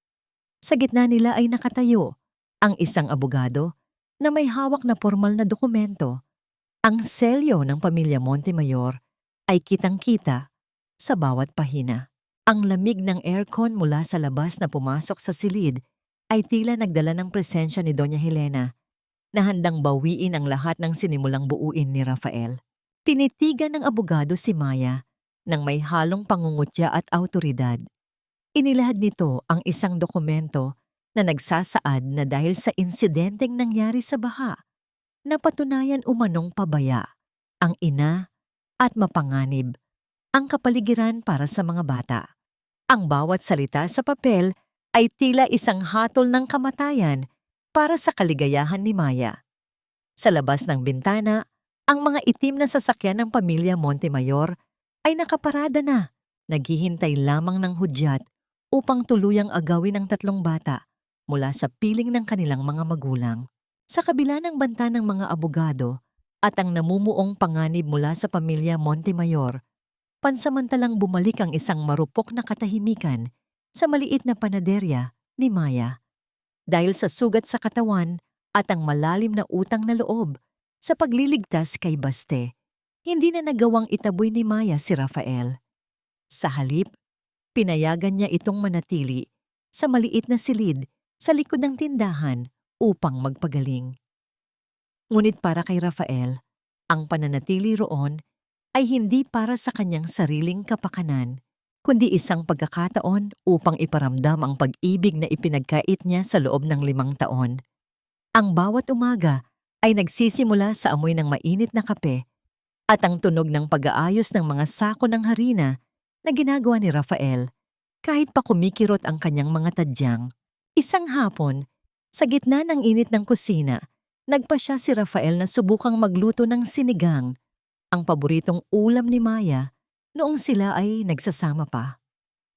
Sa gitna nila ay nakatayo ang isang abogado na may hawak na formal na dokumento. Ang selyo ng pamilya Montemayor ay kitang-kita sa bawat pahina. Ang lamig ng aircon mula sa labas na pumasok sa silid ay tila nagdala ng presensya ni Doña Helena na handang bawiin ang lahat ng sinimulang buuin ni Rafael. Tinitigan ng abogado si Maya nang may halong pangungutya at awtoridad. Inilahad nito ang isang dokumento na nagsasaad na dahil sa insidenteng nangyari sa baha, napatunayan umanong pabaya ang ina at mapanganib ang kapaligiran para sa mga bata. Ang bawat salita sa papel ay tila isang hatol ng kamatayan para sa kaligayahan ni Maya. Sa labas ng bintana, ang mga itim na sasakyan ng pamilya Montemayor ay nakaparada na, naghihintay lamang ng hudyat upang tuluyang agawin ang 3 bata mula sa piling ng kanilang mga magulang. Sa kabila ng banta ng mga abogado at ang namumuong panganib mula sa pamilya Montemayor, pansamantalang bumalik ang isang marupok na katahimikan sa maliit na panaderya ni Maya. Dahil sa sugat sa katawan at ang malalim na utang na loob sa pagliligtas kay Baste, hindi na nagawang itaboy ni Maya si Rafael. Sa halip, pinayagan niya itong manatili sa maliit na silid sa likod ng tindahan upang magpagaling. Ngunit para kay Rafael, ang pananatili roon ay hindi para sa kanyang sariling kapakanan, kundi isang pagkakataon upang iparamdam ang pag-ibig na ipinagkait niya sa loob ng 5 taon. Ang bawat umaga ay nagsisimula sa amoy ng mainit na kape at ang tunog ng pag-aayos ng mga sako ng harina na ginagawa ni Rafael kahit pa kumikirot ang kanyang mga tadyang. Isang hapon, sa gitna ng init ng kusina, nagpasya si Rafael na subukang magluto ng sinigang, ang paboritong ulam ni Maya noong sila ay nagsasama pa.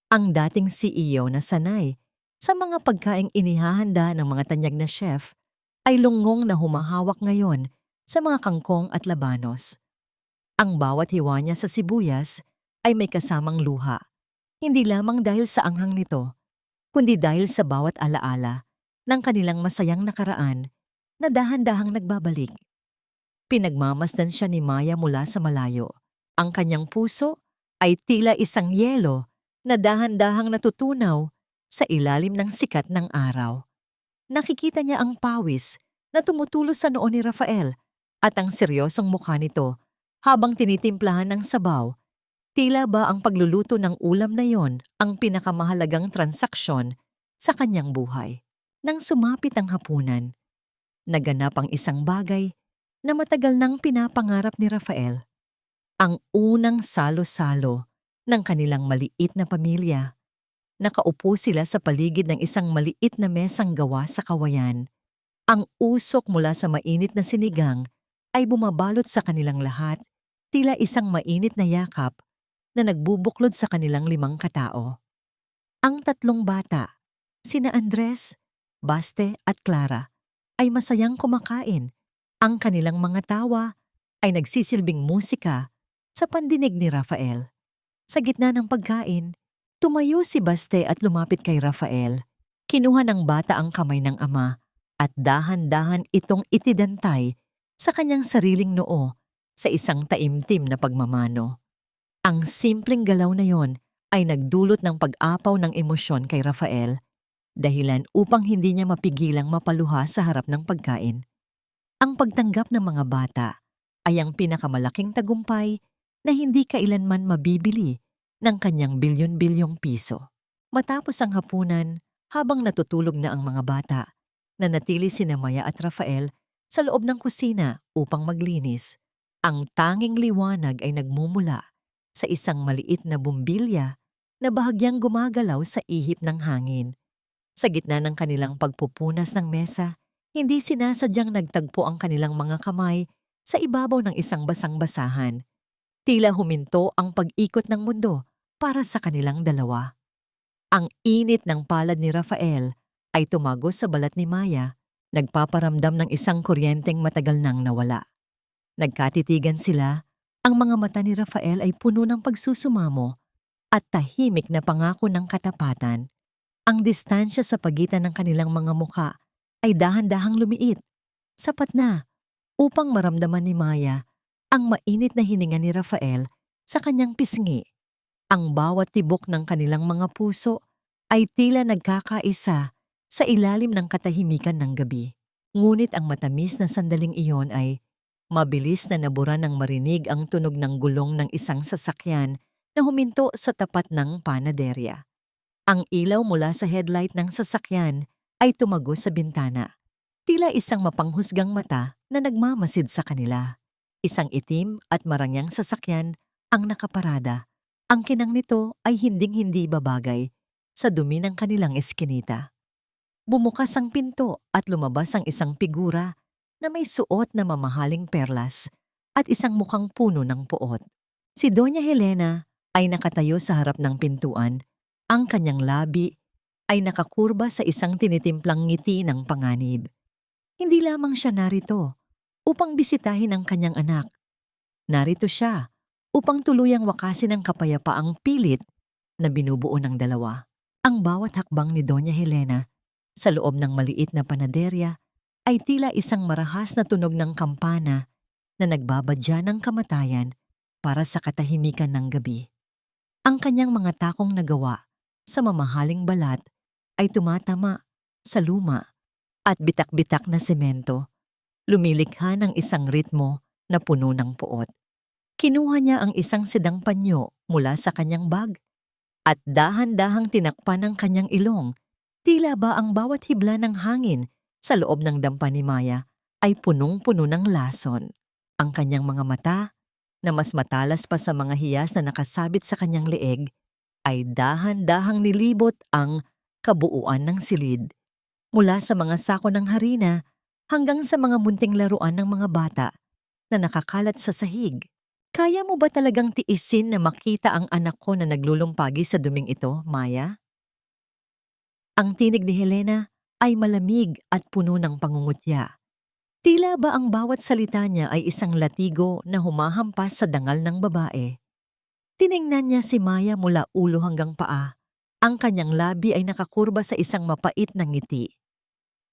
Ang dating CEO na sanay sa mga pagkaing inihahanda ng mga tanyag na chef ay lungong na humahawak ngayon sa mga kangkong at labanos. Ang bawat hiwa niya sa sibuyas ay may kasamang luha, hindi lamang dahil sa anghang nito, kundi dahil sa bawat alaala ng kanilang masayang nakaraan na dahan-dahang nagbabalik. Pinagmamasdan siya ni Maya mula sa malayo. Ang kanyang puso ay tila isang yelo na dahan-dahang natutunaw sa ilalim ng sikat ng araw. Nakikita niya ang pawis na tumutulos sa noo ni Rafael at ang seryosong mukha nito habang tinitimplahan ng sabaw. Tila ba ang pagluluto ng ulam na yon ang pinakamahalagang transaksyon sa kanyang buhay. Nang sumapit ang hapunan, naganap ang isang bagay na matagal nang pinapangarap ni Rafael. Ang unang salo-salo ng kanilang maliit na pamilya. Nakaupo sila sa paligid ng isang maliit na mesang gawa sa kawayan. Ang usok mula sa mainit na sinigang ay bumabalot sa kanilang lahat, tila isang mainit na yakap na nagbubuklod sa kanilang 5 katao. Ang 3 bata, sina Andres, Baste at Clara, ay masayang kumakain. Ang kanilang mga tawa ay nagsisilbing musika sa pandinig ni Rafael. Sa gitna ng pagkain, Tumayo si Baste at lumapit kay Rafael. Kinuha ng bata ang kamay ng ama at dahan-dahan itong itidantay sa kanyang sariling noo sa isang taimtim na pagmamano. Ang simpleng galaw na yon ay nagdulot ng pag-apaw ng emosyon kay Rafael, dahilan upang hindi niya mapigilang mapaluha sa harap ng pagkain. Ang pagtanggap ng mga bata ay ang pinakamalaking tagumpay na hindi kailanman mabibili ng kanyang bilyon-bilyong piso. Matapos ang hapunan, habang natutulog na ang mga bata, nanatili sina Maya at Rafael sa loob ng kusina upang maglinis. Ang tanging liwanag ay nagmumula sa isang maliit na bumbilya na bahagyang gumagalaw sa ihip ng hangin. Sa gitna ng kanilang pagpupunas ng mesa, hindi sinasadyang nagtagpo ang kanilang mga kamay sa ibabaw ng isang basang-basahan. Tila huminto ang pag-ikot ng mundo para sa kanilang dalawa. Ang init ng palad ni Rafael ay tumagos sa balat ni Maya, nagpaparamdam ng isang kuryenteng matagal nang nawala. Nagkatitigan sila, ang mga mata ni Rafael ay puno ng pagsusumamo at tahimik na pangako ng katapatan. Ang distansya sa pagitan ng kanilang mga muka ay dahan-dahang lumiit, sapat na upang maramdaman ni Maya ang mainit na hininga ni Rafael sa kanyang pisngi. Ang bawat tibok ng kanilang mga puso ay tila nagkakaisa sa ilalim ng katahimikan ng gabi. Ngunit ang matamis na sandaling iyon ay mabilis na nabura ng marinig ang tunog ng gulong ng isang sasakyan na huminto sa tapat ng panaderya. Ang ilaw mula sa headlight ng sasakyan ay tumagos sa bintana. Tila isang mapanghusgang mata na nagmamasid sa kanila. Isang itim at marangyang sasakyan ang nakaparada. Ang kinang nito ay hinding-hindi babagay sa dumi ng kanilang eskinita. Bumukas ang pinto at lumabas ang isang figura na may suot na mamahaling perlas at isang mukhang puno ng puot. Si Doña Helena ay nakatayo sa harap ng pintuan. Ang kanyang labi ay nakakurba sa isang tinitimplang ngiti ng panganib. Hindi lamang siya narito upang bisitahin ang kanyang anak. Narito siya upang tuluyang wakasin ang kapayapaang pilit na binubuo ng dalawa. Ang bawat hakbang ni Doña Helena sa loob ng maliit na panaderya ay tila isang marahas na tunog ng kampana na nagbabadya ng kamatayan para sa katahimikan ng gabi. Ang kanyang mga takong nagawa sa mamahaling balat ay tumatama sa luma at bitak-bitak na semento, lumilikha ng isang ritmo na puno ng puot. Kinuha niya ang isang sidang panyo mula sa kanyang bag at dahan-dahang tinakpan ang kanyang ilong. Tila ba ang bawat hibla ng hangin sa loob ng dampa ni Maya ay punong-puno ng lason. Ang kanyang mga mata, na mas matalas pa sa mga hiyas na nakasabit sa kanyang leeg, ay dahan-dahang nilibot ang kabuuan ng silid. Mula sa mga sako ng harina hanggang sa mga munting laruan ng mga bata na nakakalat sa sahig. Kaya mo ba talagang tiisin na makita ang anak ko na naglulumpagi sa duming ito, Maya? Ang tinig ni Helena ay malamig at puno ng pangungutya. Tila ba ang bawat salita niya ay isang latigo na humahampas sa dangal ng babae. Tiningnan niya si Maya mula ulo hanggang paa. Ang kanyang labi ay nakakurba sa isang mapait na ngiti.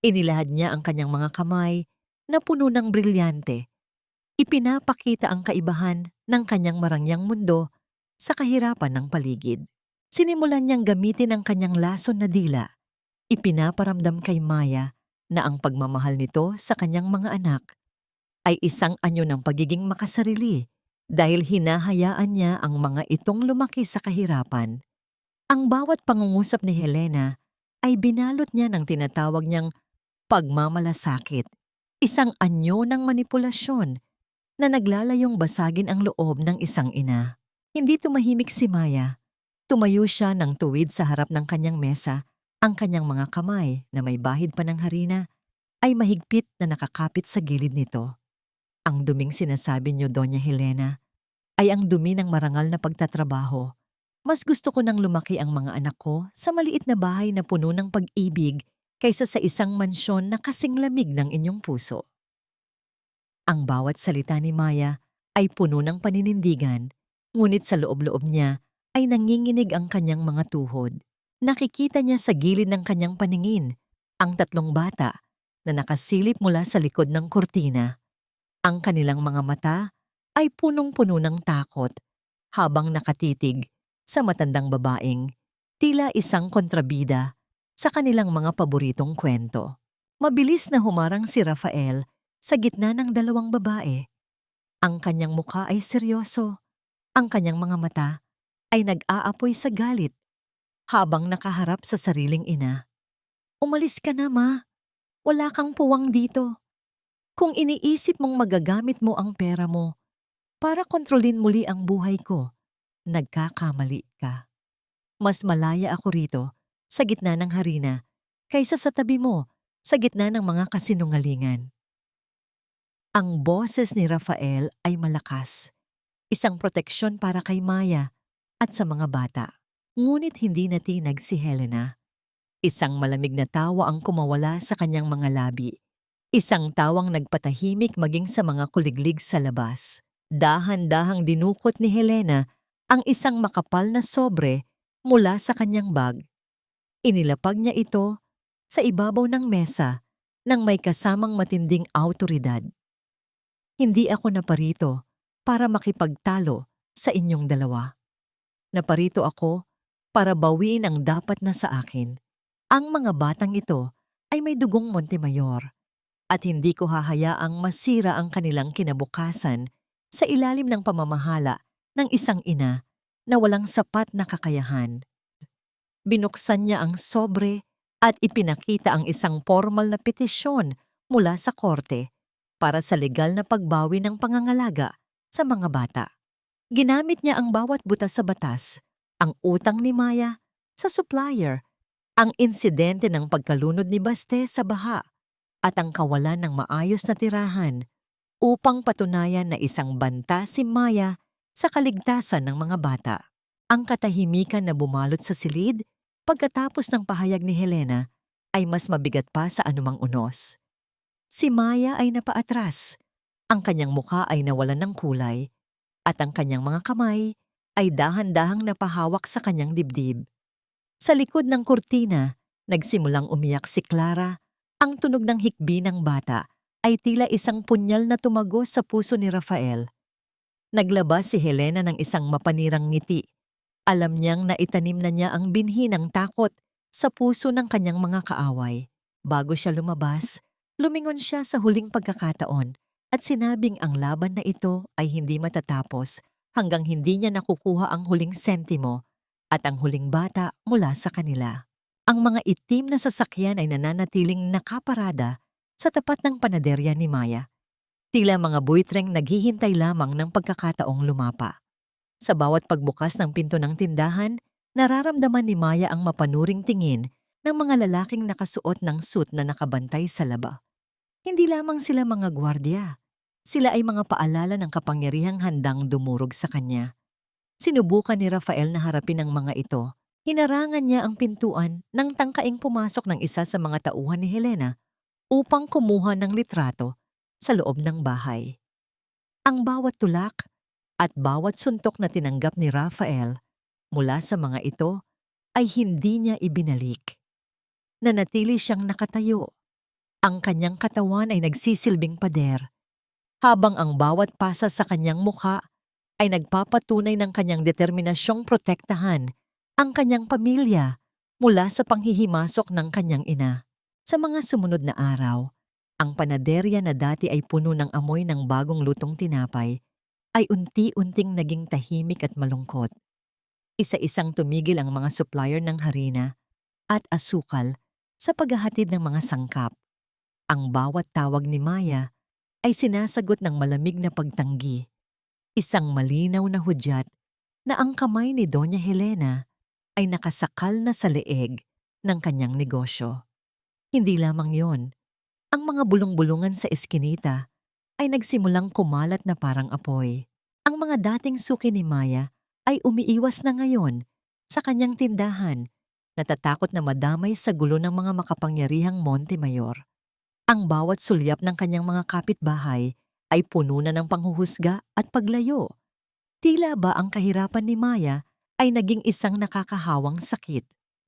Inilahad niya ang kanyang mga kamay na puno ng brilyante. Ipinapakita ang kaibahan ng kanyang marangyang mundo sa kahirapan ng paligid. Sinimulan niyang gamitin ang kanyang lason na dila. Ipinaparamdam kay Maya na ang pagmamahal nito sa kanyang mga anak ay isang anyo ng pagiging makasarili dahil hinahayaan niya ang mga itong lumaki sa kahirapan. Ang bawat pangungusap ni Helena ay binalot niya ng tinatawag niyang pagmamalasakit, isang anyo ng manipulasyon na naglalayong basagin ang loob ng isang ina. Hindi tumahimik si Maya. Tumayo siya ng tuwid sa harap ng kanyang mesa. Ang kanyang mga kamay na may bahid pa ng harina ay mahigpit na nakakapit sa gilid nito. Ang duming sinasabi niyo, Doña Helena, ay ang dumi ng marangal na pagtatrabaho. Mas gusto ko nang lumaki ang mga anak ko sa maliit na bahay na puno ng pag-ibig kaysa sa isang mansyon na kasing lamig ng inyong puso. Ang bawat salita ni Maya ay puno ng paninindigan, ngunit sa loob-loob niya ay nanginginig ang kanyang mga tuhod. Nakikita niya sa gilid ng kanyang paningin ang tatlong bata na nakasilip mula sa likod ng kurtina. Ang kanilang mga mata ay punong-puno ng takot habang nakatitig sa matandang babaeng tila isang kontrabida sa kanilang mga paboritong kwento. Mabilis na humarang si Rafael sa gitna ng dalawang babae. Ang kanyang mukha ay seryoso, ang kanyang mga mata ay nag-aapoy sa galit habang nakaharap sa sariling ina. "Umalis ka na, ma. Wala kang puwang dito. Kung iniisip mong magagamit mo ang pera mo para kontrolin muli ang buhay ko, nagkakamali ka. Mas malaya ako rito sa gitna ng harina kaysa sa tabi mo sa gitna ng mga kasinungalingan." Ang boses ni Rafael ay malakas, isang proteksyon para kay Maya at sa mga bata. Ngunit hindi natinag si Helena. Isang malamig na tawa ang kumawala sa kanyang mga labi. Isang tawang nagpatahimik maging sa mga kuliglig sa labas. Dahan-dahang dinukot ni Helena ang isang makapal na sobre mula sa kanyang bag. Inilapag niya ito sa ibabaw ng mesa nang may kasamang matinding awtoridad. "Hindi ako naparito para makipagtalo sa inyong dalawa. Naparito ako para bawiin ang dapat na sa akin. Ang mga batang ito ay may dugong Montemayor at hindi ko hahayaang masira ang kanilang kinabukasan sa ilalim ng pamamahala ng isang ina na walang sapat na kakayahan." Binuksan niya ang sobre at ipinakita ang isang formal na petisyon mula sa korte para sa legal na pagbawi ng pangangalaga sa mga bata. Ginamit niya ang bawat butas sa batas, ang utang ni Maya sa supplier, ang insidente ng pagkalunod ni Baste sa baha, at ang kawalan ng maayos na tirahan upang patunayan na isang banta si Maya sa kaligtasan ng mga bata. Ang katahimikan na bumalot sa silid pagkatapos ng pahayag ni Helena ay mas mabigat pa sa anumang unos. Si Maya ay napaatras, ang kanyang mukha ay nawalan ng kulay, at ang kanyang mga kamay ay dahan-dahang napahawak sa kanyang dibdib. Sa likod ng kurtina, nagsimulang umiyak si Clara. Ang tunog ng hikbi ng bata ay tila isang punyal na tumagos sa puso ni Rafael. Naglabas si Helena ng isang mapanirang ngiti. Alam niyang naitanim na niya ang binhi ng takot sa puso ng kanyang mga kaaway. Bago siya lumabas, lumingon siya sa huling pagkakataon at sinabing ang laban na ito ay hindi matatapos hanggang hindi niya nakukuha ang huling sentimo at ang huling bata mula sa kanila. Ang mga itim na sasakyan ay nananatiling nakaparada sa tapat ng panaderya ni Maya. Tila mga buitreng naghihintay lamang ng pagkakataong lumapa. Sa bawat pagbukas ng pinto ng tindahan, nararamdaman ni Maya ang mapanuring tingin ng mga lalaking nakasuot ng suit na nakabantay sa laba. Hindi lamang sila mga gwardiya. Sila ay mga paalala ng kapangyarihang handang dumurog sa kanya. Sinubukan ni Rafael na harapin ang mga ito. Hinarangan niya ang pintuan nang tangkaing pumasok ng isa sa mga tauhan ni Helena upang kumuha ng litrato sa loob ng bahay. Ang bawat tulak at bawat suntok na tinanggap ni Rafael mula sa mga ito ay hindi niya ibinalik. Nanatili siyang nakatayo. Ang kanyang katawan ay nagsisilbing pader, habang ang bawat pasa sa kanyang mukha ay nagpapatunay ng kanyang determinasyong protektahan ang kanyang pamilya mula sa panghihimasok ng kanyang ina. Sa mga sumunod na araw, ang panaderya na dati ay puno ng amoy ng bagong lutong tinapay ay unti-unting naging tahimik at malungkot. Isa-isang tumigil ang mga supplier ng harina at asukal sa paghahatid ng mga sangkap. Ang bawat tawag ni Maya ay sinasagot ng malamig na pagtanggi, isang malinaw na hudyat na ang kamay ni Doña Helena ay nakasakal na sa leeg ng kanyang negosyo. Hindi lamang yon, ang mga bulong-bulungan sa eskinita ay nagsimulang kumalat na parang apoy. Ang mga dating suki ni Maya ay umiiwas na ngayon sa kanyang tindahan, natatakot na madamay sa gulo ng mga makapangyarihang Montemayor. Ang bawat sulyap ng kanyang mga kapitbahay ay puno na ng panghuhusga at paglayo. Tila ba ang kahirapan ni Maya ay naging isang nakakahawang sakit.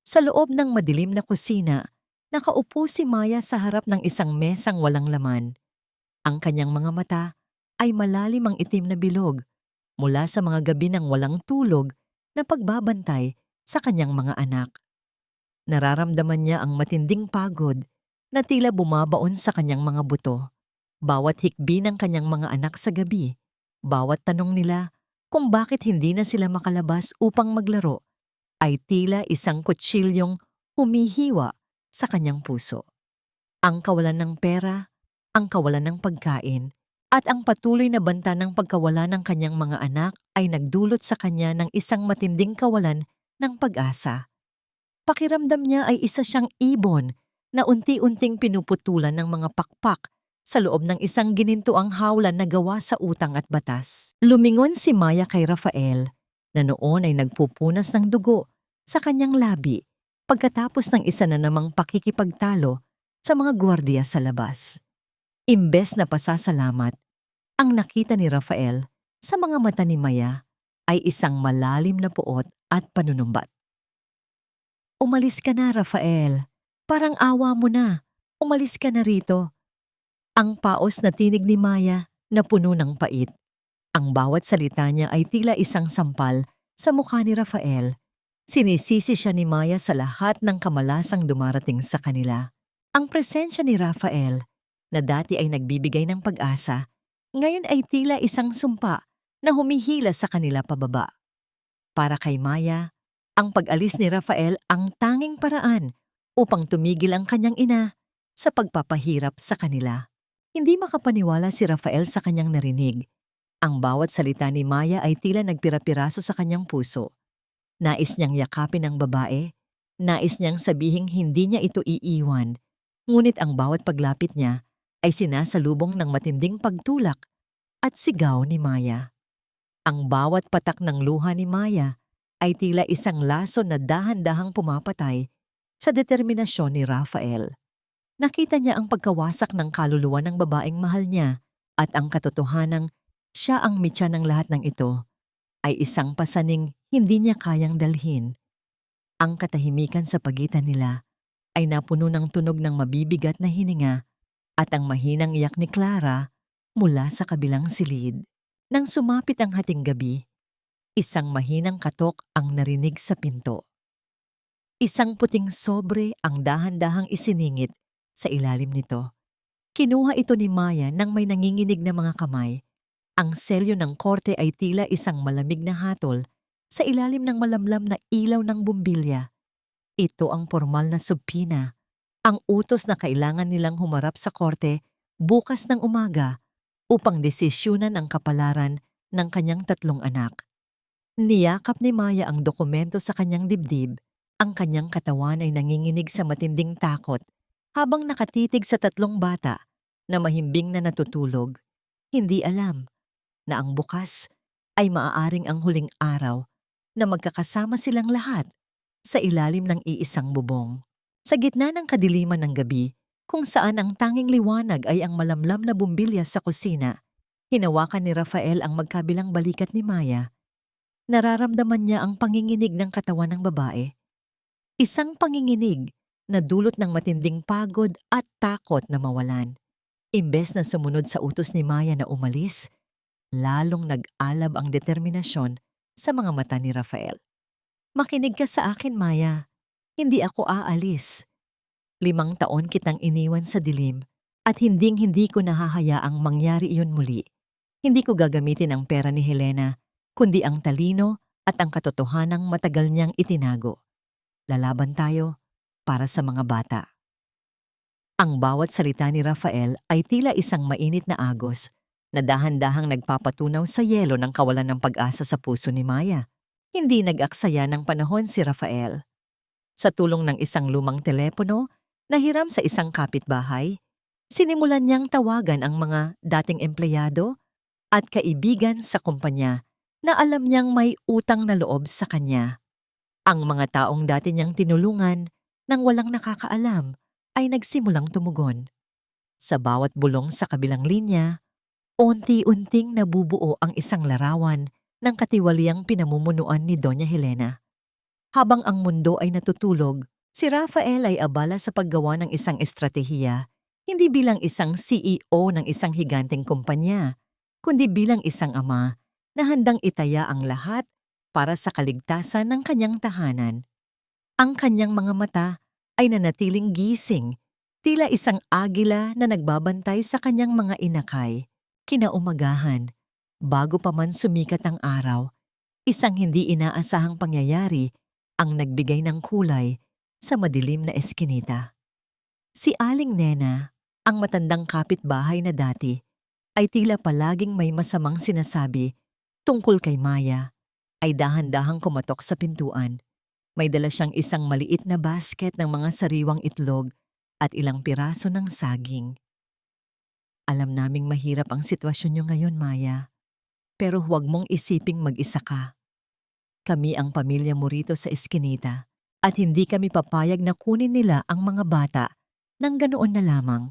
Sa loob ng madilim na kusina, nakaupo si Maya sa harap ng isang mesang walang laman. Ang kanyang mga mata ay malalim ang itim na bilog mula sa mga gabi ng walang tulog na pagbabantay sa kanyang mga anak. Nararamdaman niya ang matinding pagod na tila bumabaon sa kanyang mga buto. Bawat hikbi ng kanyang mga anak sa gabi, bawat tanong nila kung bakit hindi na sila makalabas upang maglaro, ay tila isang kutsilyong humihiwa sa kanyang puso. Ang kawalan ng pera, ang kawalan ng pagkain, at ang patuloy na banta ng pagkawala ng kanyang mga anak ay nagdulot sa kanya ng isang matinding kawalan ng pag-asa. Pakiramdam niya ay isa siyang ibon na unti-unting pinuputulan ng mga pakpak sa loob ng isang ginintuang hawlan na gawa sa utang at batas. Lumingon si Maya kay Rafael na noon ay nagpupunas ng dugo sa kanyang labi pagkatapos ng isa na namang pakikipagtalo sa mga gwardiya sa labas. Imbes na pasasalamat, ang nakita ni Rafael sa mga mata ni Maya ay isang malalim na puot at panunumbat. "Umalis ka na, Rafael. Parang awa mo na. Umalis ka na rito." Ang paos na tinig ni Maya na puno ng pait. Ang bawat salita niya ay tila isang sampal sa mukha ni Rafael. Sinisisi siya ni Maya sa lahat ng kamalasang dumarating sa kanila. Ang presensya ni Rafael, na dati ay nagbibigay ng pag-asa, ngayon ay tila isang sumpa na humihila sa kanila pababa. Para kay Maya, ang pag-alis ni Rafael ang tanging paraan upang tumigil ang kanyang ina sa pagpapahirap sa kanila. Hindi makapaniwala si Rafael sa kanyang narinig. Ang bawat salita ni Maya ay tila nagpira-piraso sa kanyang puso. Nais niyang yakapin ang babae, nais niyang sabihing hindi niya ito iiwan, ngunit ang bawat paglapit niya ay sinasalubong ng matinding pagtulak at sigaw ni Maya. Ang bawat patak ng luha ni Maya ay tila isang laso na dahan-dahang pumapatay sa determinasyon ni Rafael. Nakita niya ang pagkawasak ng kaluluwa ng babaeng mahal niya at ang katotohanang siya ang mitya ng lahat ng ito ay isang pasaning hindi niya kayang dalhin. Ang katahimikan sa pagitan nila ay napuno ng tunog ng mabibigat na hininga at ang mahinang iyak ni Clara mula sa kabilang silid. Nang sumapit ang hating gabi, isang mahinang katok ang narinig sa pinto. Isang puting sobre ang dahan-dahang isiningit sa ilalim nito. Kinuha ito ni Maya nang may nanginginig na mga kamay. Ang selyo ng korte ay tila isang malamig na hatol sa ilalim ng malamlam na ilaw ng bumbilya. Ito ang formal na subpina, ang utos na kailangan nilang humarap sa korte bukas ng umaga upang desisyunan ang kapalaran ng kanyang 3 anak. Niyakap ni Maya ang dokumento sa kanyang dibdib. Ang kanyang katawan ay nanginginig sa matinding takot habang nakatitig sa 3 bata na mahimbing na natutulog. Hindi alam na ang bukas ay maaaring ang huling araw na magkakasama silang lahat sa ilalim ng iisang bubong. Sa gitna ng kadiliman ng gabi, kung saan ang tanging liwanag ay ang malamlam na bumbilya sa kusina, hinawakan ni Rafael ang magkabilang balikat ni Maya. Nararamdaman niya ang panginginig ng katawan ng babae. Isang panginginig na dulot ng matinding pagod at takot na mawalan. Imbes na sumunod sa utos ni Maya na umalis, lalong nag-alab ang determinasyon sa mga mata ni Rafael. "Makinig ka sa akin, Maya. Hindi ako aalis. 5 taon kitang iniwan sa dilim at hinding-hindi ko nahahayaang mangyari iyon muli. Hindi ko gagamitin ang pera ni Helena, kundi ang talino at ang katotohanang matagal niyang itinago. Lalaban tayo para sa mga bata." Ang bawat salita ni Rafael ay tila isang mainit na agos na dahan-dahang nagpapatunaw sa yelo ng kawalan ng pag-asa sa puso ni Maya. Hindi nag-aksaya ng panahon si Rafael. Sa tulong ng isang lumang telepono na hiram sa isang kapitbahay, sinimulan niyang tawagan ang mga dating empleyado at kaibigan sa kumpanya na alam niyang may utang na loob sa kanya. Ang mga taong dati niyang tinulungan nang walang nakakaalam ay nagsimulang tumugon. Sa bawat bulong sa kabilang linya, unti-unting nabubuo ang isang larawan ng katiwaliang pinamumunuan ni Doña Helena. Habang ang mundo ay natutulog, si Rafael ay abala sa paggawa ng isang estratehiya, hindi bilang isang CEO ng isang higanteng kumpanya, kundi bilang isang ama na handang itaya ang lahat para sa kaligtasan ng kanyang tahanan. Ang kanyang mga mata ay nanatiling gising, tila isang agila na nagbabantay sa kanyang mga inakay. Kinaumagahan, bago pa man sumikat ang araw, isang hindi inaasahang pangyayari ang nagbigay ng kulay sa madilim na eskinita. Si Aling Nena, ang matandang kapitbahay na dati, ay tila palaging may masamang sinasabi tungkol kay Maya, ay dahan-dahang kumatok sa pintuan. May dala siyang isang maliit na basket ng mga sariwang itlog at ilang piraso ng saging. Alam naming mahirap ang sitwasyon niyo ngayon, Maya, pero huwag mong isiping mag-isa ka. Kami ang pamilya mo rito sa eskinita at hindi kami papayag na kunin nila ang mga bata nang ganoon na lamang.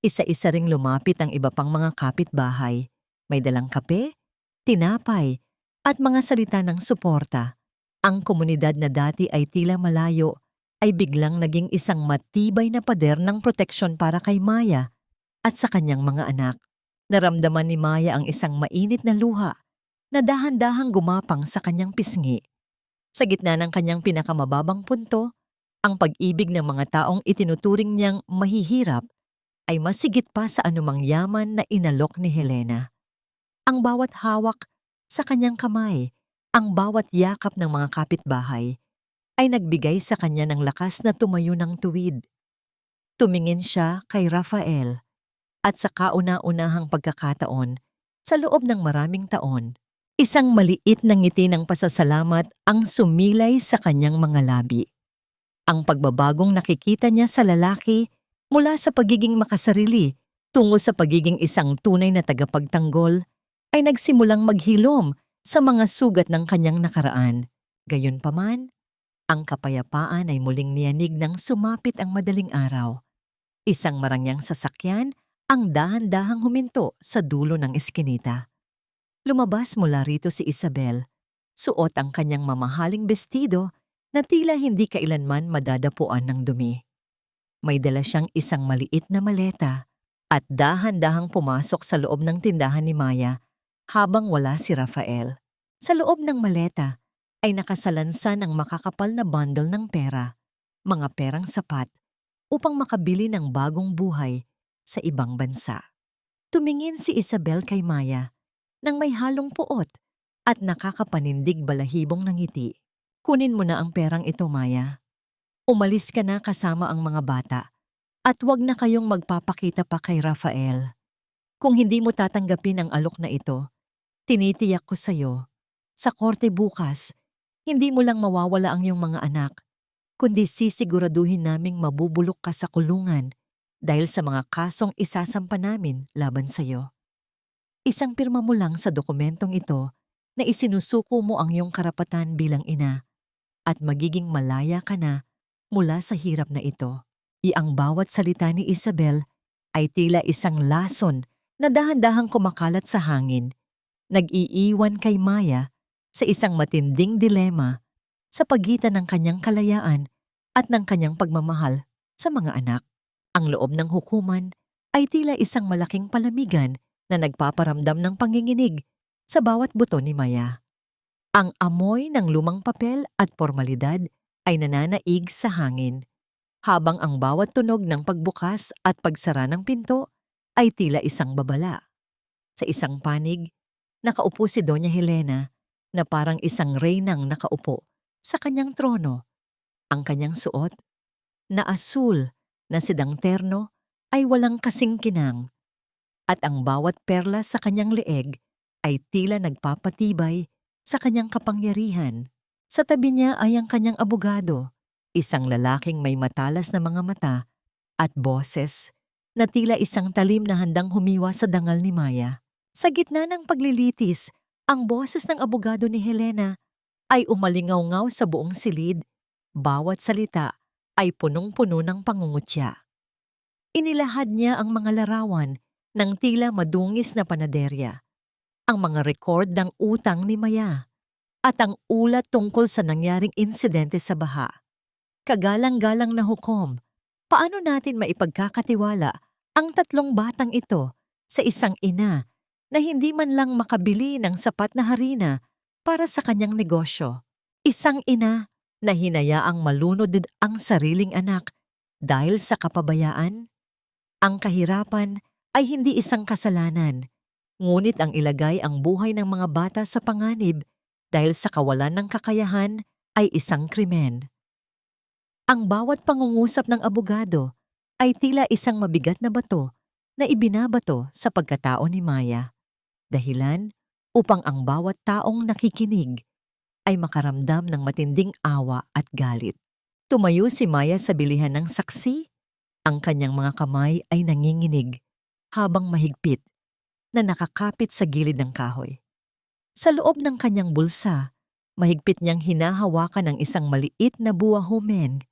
Isa-isa ring lumapit ang iba pang mga kapitbahay. May dalang kape, tinapay, at mga salita ng suporta. Ang komunidad na dati ay tila malayo ay biglang naging isang matibay na pader ng proteksyon para kay Maya at sa kanyang mga anak. Naramdaman ni Maya ang isang mainit na luha na dahan-dahang gumapang sa kanyang pisngi. Sa gitna ng kanyang pinakamababang punto, ang pag-ibig ng mga taong itinuturing niyang mahihirap ay masigit pa sa anumang yaman na inalok ni Helena. Ang bawat hawak sa kanyang kamay, ang bawat yakap ng mga kapitbahay ay nagbigay sa kanya ng lakas na tumayo ng tuwid. Tumingin siya kay Rafael at sa kauna-unahang pagkakataon sa loob ng maraming taon, isang maliit na ngiti ng pasasalamat ang sumilay sa kanyang mga labi. Ang pagbabagong nakikita niya sa lalaki mula sa pagiging makasarili tungo sa pagiging isang tunay na tagapagtanggol ay nagsimulang maghilom sa mga sugat ng kanyang nakaraan. Gayunpaman, ang kapayapaan ay muling niyanig nang sumapit ang madaling araw. Isang marangyang sasakyan ang dahan-dahang huminto sa dulo ng eskinita. Lumabas mula rito si Isabel, suot ang kanyang mamahaling bestido na tila hindi kailanman madadapuan ng dumi. May dala siyang isang maliit na maleta at dahan-dahang pumasok sa loob ng tindahan ni Maya habang wala si Rafael. Sa loob ng maleta ay nakasalansan ang makakapal na bundle ng pera, mga perang sapat upang makabili ng bagong buhay sa ibang bansa. Tumingin si Isabel kay Maya nang may halong puot at nakakapanindig balahibong ng ngiti. Kunin mo na ang perang ito, Maya. Umalis ka na kasama ang mga bata at huwag na kayong magpapakita pa kay Rafael. Kung hindi mo tatanggapin ang alok na ito, tinitiyak ko sa'yo, sa korte bukas, hindi mo lang mawawala ang iyong mga anak, kundi sisiguraduhin naming mabubulok ka sa kulungan dahil sa mga kasong isasampa namin laban sa'yo. Isang pirma mo lang sa dokumentong ito na isinusuko mo ang iyong karapatan bilang ina at magiging malaya ka na mula sa hirap na ito. Ang bawat salita ni Isabel ay tila isang lason na dahan-dahang kumakalat sa hangin, nag-iiwan kay Maya sa isang matinding dilema sa pagitan ng kanyang kalayaan at ng kanyang pagmamahal sa mga anak. Ang loob ng hukuman ay tila isang malaking palamigan na nagpaparamdam ng panginginig sa bawat buto ni Maya. Ang amoy ng lumang papel at formalidad ay nananaig sa hangin, habang ang bawat tunog ng pagbukas at pagsara ng pinto ay tila isang babala. Sa isang panig, nakaupo si Doña Helena na parang isang reynang nakaupo sa kanyang trono. Ang kanyang suot, na asul na sidang terno, ay walang kasing kinang, at ang bawat perla sa kanyang leeg ay tila nagpapatibay sa kanyang kapangyarihan. Sa tabi niya ay ang kanyang abogado, isang lalaking may matalas na mga mata at boses na tila isang talim na handang humiwa sa dangal ni Maya. Sa gitna ng paglilitis, ang boses ng abogado ni Helena ay umalingaw-ngaw sa buong silid. Bawat salita ay punong-puno ng pangungutya. Inilahad niya ang mga larawan ng tila madungis na panaderya. ang mga record ng utang ni Maya, at ang ulat tungkol sa nangyaring insidente sa baha. Kagalang-galang na hukom, paano natin maipagkakatiwala ang tatlong batang ito sa isang ina na hindi man lang makabili ng sapat na harina para sa kanyang negosyo? Isang ina na hinayaang malunod ang sariling anak dahil sa kapabayaan? Ang kahirapan ay hindi isang kasalanan, ngunit ang ilagay ang buhay ng mga bata sa panganib dahil sa kawalan ng kakayahan ay isang krimen. Ang bawat pangungusap ng abogado ay tila isang mabigat na bato na ibinabato sa pagkatao ni Maya. Dahilan upang ang bawat taong nakikinig ay makaramdam ng matinding awa at galit. Tumayo si Maya sa bilihan ng saksi. Ang kanyang mga kamay ay nanginginig habang mahigpit na nakakapit sa gilid ng kahoy. Sa loob ng kanyang bulsa, mahigpit niyang hinahawakan ang isang maliit na buwahumen.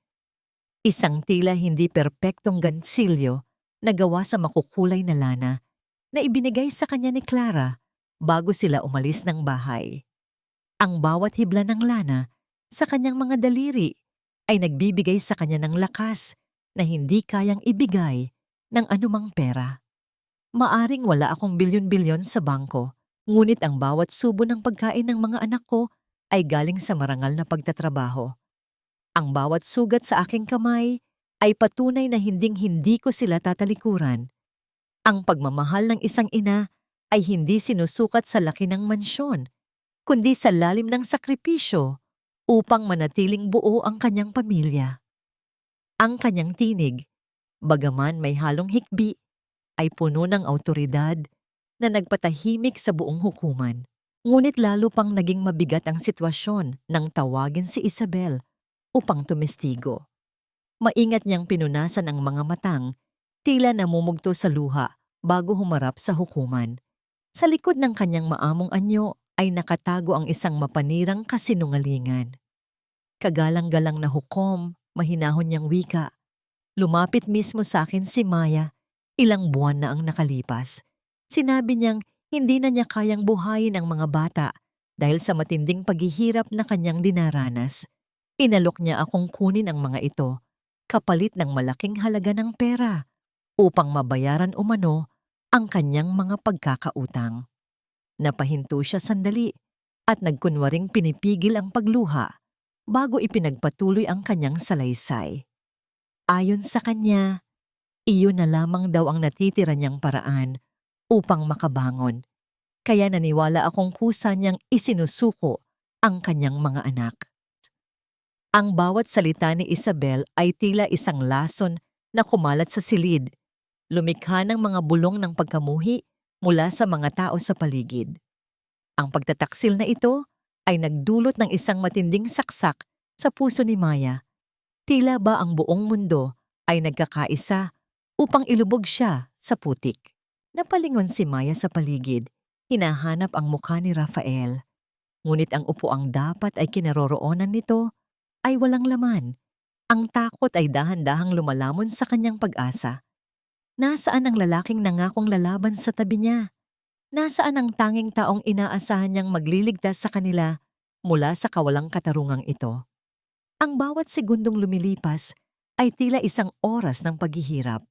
Isang tila hindi perpektong gansilyo na gawa sa makukulay na lana na ibinigay sa kanya ni Clara bago sila umalis ng bahay. Ang bawat hibla ng lana sa kanyang mga daliri ay nagbibigay sa kanya ng lakas na hindi kayang ibigay ng anumang pera. Maaring wala akong bilyon-bilyon sa bangko, ngunit ang bawat subo ng pagkain ng mga anak ko ay galing sa marangal na pagtatrabaho. Ang bawat sugat sa aking kamay ay patunay na hinding-hindi ko sila tatalikuran. Ang pagmamahal ng isang ina ay hindi sinusukat sa laki ng mansyon, kundi sa lalim ng sakripisyo upang manatiling buo ang kanyang pamilya. Ang kanyang tinig, bagaman may halong hikbi, ay puno ng awtoridad na nagpatahimik sa buong hukuman. Ngunit lalo pang naging mabigat ang sitwasyon nang tawagin si Isabel upang tumestigo. Maingat niyang pinunasan ang mga matang, tila namumugto sa luha bago humarap sa hukuman. Sa likod ng kanyang maamong anyo ay nakatago ang isang mapanirang kasinungalingan. Kagalang-galang na hukom, mahinahon niyang wika. Lumapit mismo sa akin si Maya, ilang buwan na ang nakalipas. Sinabi niyang hindi na niya kayang buhayin ang mga bata dahil sa matinding paghihirap na kanyang dinaranas. Inalok niya akong kunin ang mga ito, kapalit ng malaking halaga ng pera, upang mabayaran umano ang kanyang mga pagkakautang. Napahinto siya sandali at nagkunwaring pinipigil ang pagluha bago ipinagpatuloy ang kanyang salaysay. Ayon sa kanya, iyon na lamang daw ang natitira niyang paraan upang makabangon, kaya naniwala akong kusa niyang isinusuko ang kanyang mga anak. Ang bawat salita ni Isabel ay tila isang lason na kumalat sa silid, lumikha ng mga bulong ng pagkamuhi mula sa mga tao sa paligid. Ang pagtataksil na ito ay nagdulot ng isang matinding saksak sa puso ni Maya. Tila ba ang buong mundo ay nagkakaisa upang ilubog siya sa putik. Napalingon si Maya sa paligid, hinahanap ang mukha ni Rafael. Ngunit ang upuang dapat ay kinaroroonan nito ay walang laman. Ang takot ay dahan-dahang lumalamon sa kanyang pag-asa. Nasaan ang lalaking nangakong lalaban sa tabi niya? Nasaan ang tanging taong inaasahan niyang magliligtas sa kanila mula sa kawalang katarungang ito? Ang bawat segundong lumilipas ay tila isang oras ng paghihirap.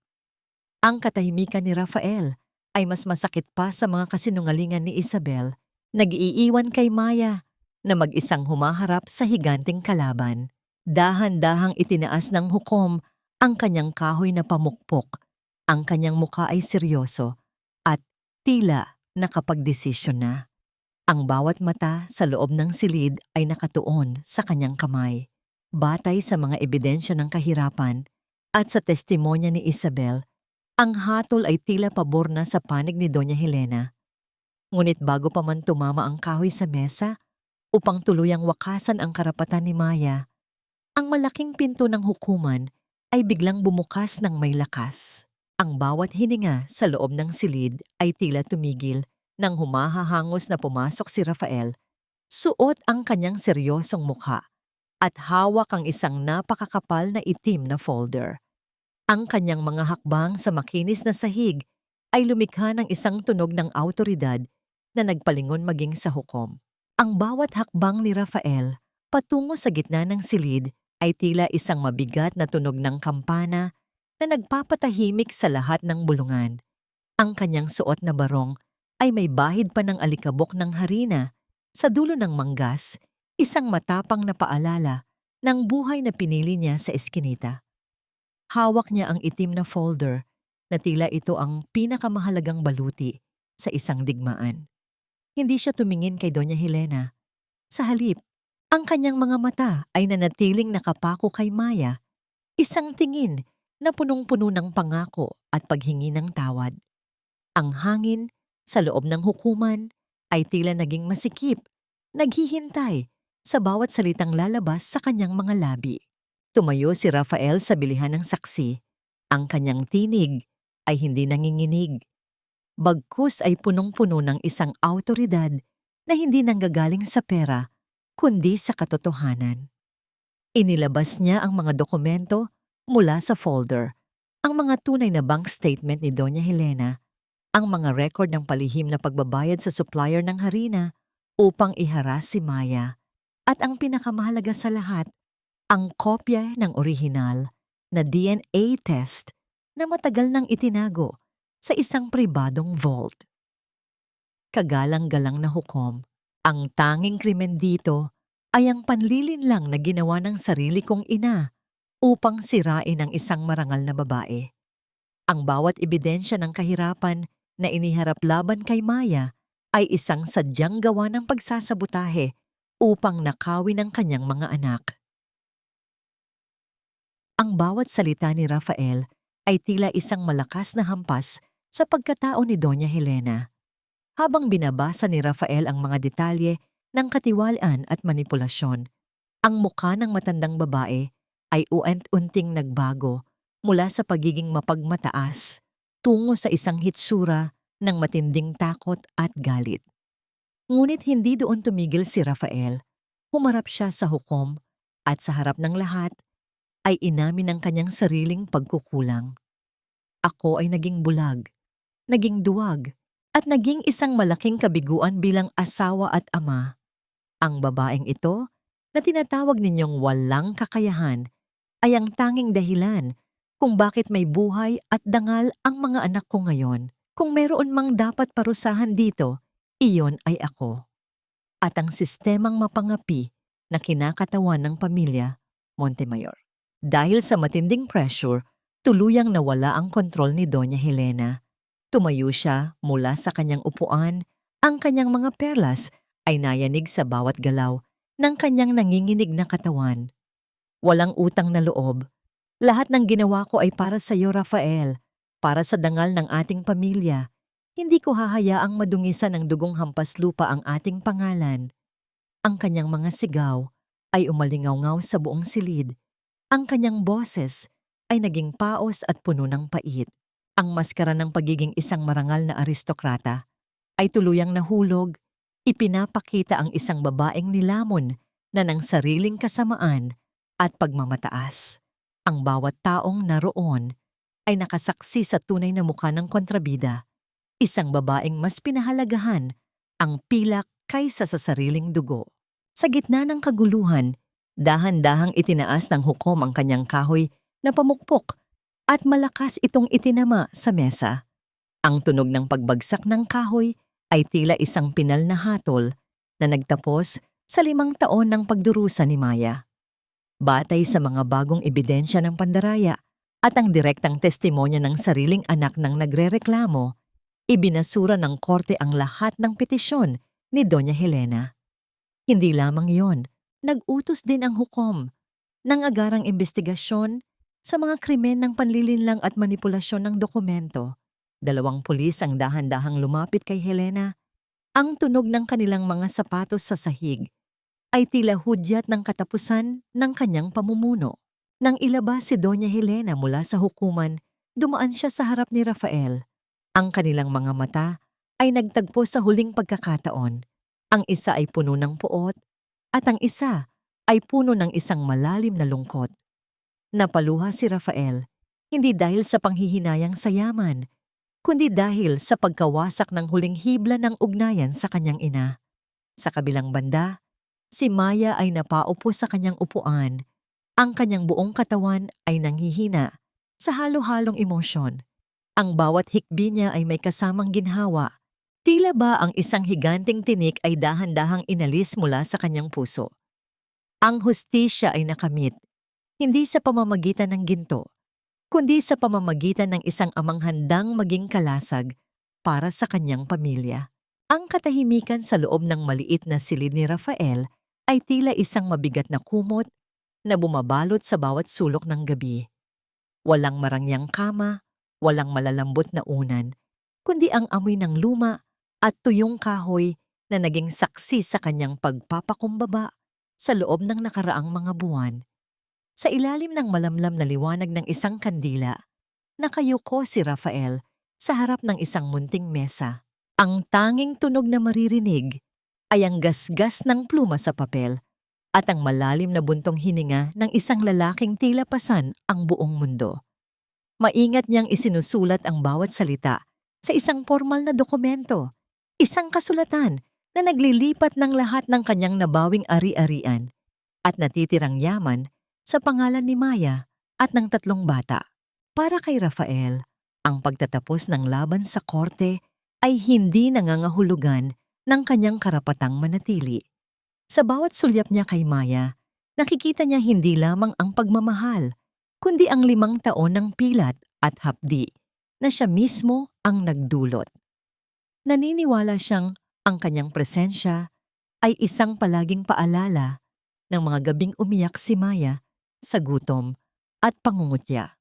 Ang katahimikan ni Rafael ay mas masakit pa sa mga kasinungalingan ni Isabel, nag-iiwan kay Maya na mag-isang humaharap sa higanting kalaban. Dahan-dahang itinaas ng hukom ang kanyang kahoy na pamukpok. Ang kanyang mukha ay seryoso at tila nakapagdesisyon na. Ang bawat mata sa loob ng silid ay nakatuon sa kanyang kamay. Batay sa mga ebidensya ng kahirapan at sa testimonya ni Isabel, ang hatol ay tila pabor na sa panig ni Doña Helena. Ngunit bago pa man tumama ang kahoy sa mesa upang tuluyang wakasan ang karapatan ni Maya, ang malaking pinto ng hukuman ay biglang bumukas ng may lakas. Ang bawat hininga sa loob ng silid ay tila tumigil nang humahahangos na pumasok si Rafael. Suot ang kanyang seryosong mukha at hawak ang isang napakakapal na itim na folder. Ang kanyang mga hakbang sa makinis na sahig ay lumikha ng isang tunog ng awtoridad na nagpalingon maging sa hukom. Ang bawat hakbang ni Rafael patungo sa gitna ng silid ay tila isang mabigat na tunog ng kampana na nagpapatahimik sa lahat ng bulungan. Ang kanyang suot na barong ay may bahid pa ng alikabok ng harina. Sa dulo ng manggas, isang matapang na paalala ng buhay na pinili niya sa eskinita. Hawak niya ang itim na folder na tila ito ang pinakamahalagang baluti sa isang digmaan. Hindi siya tumingin kay Doña Helena. Sa halip, ang kanyang mga mata ay nanatiling nakapako kay Maya, isang tingin na punong-puno ng pangako at paghingi ng tawad. Ang hangin sa loob ng hukuman ay tila naging masikip, naghihintay sa bawat salitang lalabas sa kanyang mga labi. Tumayo si Rafael sa bilihan ng saksi. Ang kanyang tinig ay hindi nanginginig. Bagkus ay punong-puno ng isang awtoridad na hindi nanggagaling sa pera, kundi sa katotohanan. Inilabas niya ang mga dokumento mula sa folder, ang mga tunay na bank statement ni Doña Helena, ang mga record ng palihim na pagbabayad sa supplier ng harina upang iharas si Maya, at ang pinakamahalaga sa lahat, ang kopya ng orihinal na DNA test na matagal nang itinago sa isang pribadong vault. Kagalang-galang na hukom, ang tanging krimen dito ay ang panlilinlang na ginawa ng sarili kong ina upang sirain ang isang marangal na babae. Ang bawat ebidensya ng kahirapan na iniharap laban kay Maya ay isang sadyang gawa ng pagsasabutahe upang nakawin ang kanyang mga anak. Ang bawat salita ni Rafael ay tila isang malakas na hampas sa pagkatao ni Doña Helena. Habang binabasa ni Rafael ang mga detalye ng katiwalaan at manipulasyon, ang mukha ng matandang babae ay unti-unting nagbago mula sa pagiging mapagmataas tungo sa isang hitsura ng matinding takot at galit. Ngunit hindi doon tumigil si Rafael. Humarap siya sa hukom at sa harap ng lahat ay inamin ang kanyang sariling pagkukulang. Ako ay naging bulag, naging duwag, at naging isang malaking kabiguan bilang asawa at ama. Ang babaeng ito, na tinatawag ninyong walang kakayahan, ay ang tanging dahilan kung bakit may buhay at dangal ang mga anak ko ngayon. Kung meron mang dapat parusahan dito, iyon ay ako. At ang sistemang mapangapi na kinakatawan ng pamilya Montemayor. Dahil sa matinding pressure, tuluyang nawala ang kontrol ni Doña Helena. Tumayo siya mula sa kanyang upuan, ang kanyang mga perlas ay nayanig sa bawat galaw ng kanyang nanginginig na katawan. Walang utang na loob. Lahat ng ginawa ko ay para sa iyo, Rafael, para sa dangal ng ating pamilya. Hindi ko hahayaang madungisan ng dugong hampas lupa ang ating pangalan. Ang kanyang mga sigaw ay umalingaw-ngaw sa buong silid. Ang kanyang boses ay naging paos at puno ng pait. Ang maskara ng pagiging isang marangal na aristokrata ay tuluyang nahulog. Ipinapakita ang isang babaeng nilamon na ng sariling kasamaan at pagmamataas. Ang bawat taong naroon ay nakasaksi sa tunay na mukha ng kontrabida. Isang babaeng mas pinahalagahan ang pilak kaysa sa sariling dugo. Sa gitna ng kaguluhan, dahan-dahang itinaas ng hukom ang kanyang kahoy na pamukpok at malakas itong itinama sa mesa. Ang tunog ng pagbagsak ng kahoy ay tila isang pinal na hatol na nagtapos sa 5 taon ng pagdurusa ni Maya. Batay sa mga bagong ebidensya ng pandaraya at ang direktang testimonya ng sariling anak ng nagrereklamo, ibinasura ng korte ang lahat ng petisyon ni Doña Helena. Hindi lamang yon, nag-utos din ang hukom ng agarang investigasyon sa mga krimen ng panlilinlang at manipulasyon ng dokumento. 2 pulis ang dahan-dahang lumapit kay Helena. Ang tunog ng kanilang mga sapatos sa sahig ay tila hudyat ng katapusan ng kanyang pamumuno. Nang ilabas si Doña Helena mula sa hukuman, dumaan siya sa harap ni Rafael. Ang kanilang mga mata ay nagtagpo sa huling pagkakataon. Ang isa ay puno ng puot at ang isa ay puno ng isang malalim na lungkot. Napaluha si Rafael, hindi dahil sa panghihinayang sa yaman, kundi dahil sa pagkawasak ng huling hibla ng ugnayan sa kanyang ina. Sa kabilang banda, si Maya ay napaupo sa kanyang upuan. Ang kanyang buong katawan ay nanghihina sa halo-halong emosyon. Ang bawat hikbi niya ay may kasamang ginhawa. Tila ba ang isang higanting tinik ay dahan-dahang inalis mula sa kanyang puso. Ang hustisya ay nakamit, hindi sa pamamagitan ng ginto, kundi sa pamamagitan ng isang amang handang maging kalasag para sa kanyang pamilya. Ang katahimikan sa loob ng maliit na silid ni Rafael ay tila isang mabigat na kumot na bumabalot sa bawat sulok ng gabi. Walang marangyang kama, walang malalambot na unan, kundi ang amoy ng luma at tuyong kahoy na naging saksi sa kanyang pagpapakumbaba sa loob ng nakaraang mga buwan. Sa ilalim ng malamlam na liwanag ng isang kandila, nakayuko si Rafael sa harap ng isang munting mesa. Ang tanging tunog na maririnig ay ang gasgas ng pluma sa papel at ang malalim na buntong hininga ng isang lalaking tila pasan ang buong mundo. Maingat niyang isinusulat ang bawat salita sa isang formal na dokumento, isang kasulatan na naglilipat ng lahat ng kanyang nabawing ari-arian at natitirang yaman sa pangalan ni Maya at ng 3 bata. Para kay Rafael, ang pagtatapos ng laban sa korte ay hindi nangangahulugan ng kanyang karapatang manatili. Sa bawat sulyap niya kay Maya, nakikita niya hindi lamang ang pagmamahal, kundi ang 5 taon ng pilat at hapdi na siya mismo ang nagdulot. Naniniwala siyang ang kanyang presensya ay isang palaging paalala ng mga gabing umiyak si Maya sa gutom at pangungutya.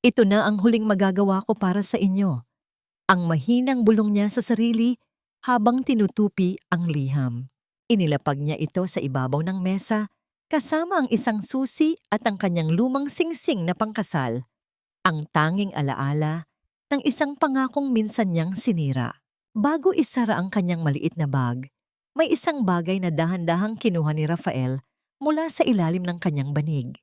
Ito na ang huling magagawa ko para sa inyo. Ang mahinang bulong niya sa sarili habang tinutupi ang liham. Inilapag niya ito sa ibabaw ng mesa kasama ang isang susi at ang kanyang lumang singsing na pangkasal, ang tanging alaala ng isang pangakong minsan niyang sinira. Bago isara ang kanyang maliit na bag, may isang bagay na dahan-dahang kinuha ni Rafael mula sa ilalim ng kanyang banig.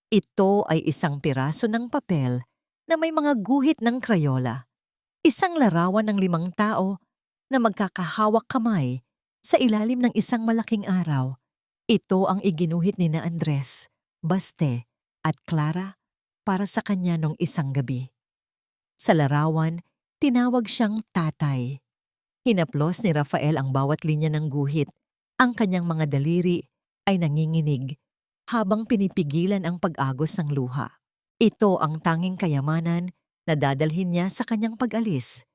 Ito ay isang piraso ng papel na may mga guhit ng krayola. Isang larawan ng 5 tao na magkakahawak kamay sa ilalim ng isang malaking araw. Ito ang iginuhit ni Andres, Baste at Clara para sa kanya nung isang gabi. Sa larawan, tinawag siyang tatay. Hinaplos ni Rafael ang bawat linya ng guhit. Ang kanyang mga daliri ay nanginginig habang pinipigilan ang pag-agos ng luha. Ito ang tanging kayamanan na dadalhin niya sa kanyang pag-alis.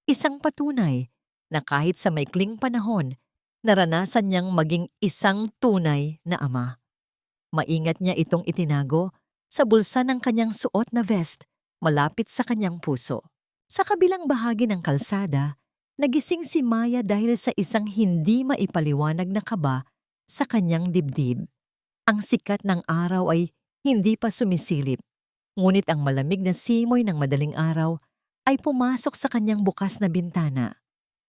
Isang patunay na kahit sa maikling panahon, naranasan niyang maging isang tunay na ama. Maingat niya itong itinago sa bulsa ng kanyang suot na vest malapit sa kanyang puso. Sa kabilang bahagi ng kalsada, nagising si Maya dahil sa isang hindi maipaliwanag na kaba sa kanyang dibdib. Ang sikat ng araw ay hindi pa sumisilip, ngunit ang malamig na simoy ng madaling araw ay pumasok sa kanyang bukas na bintana.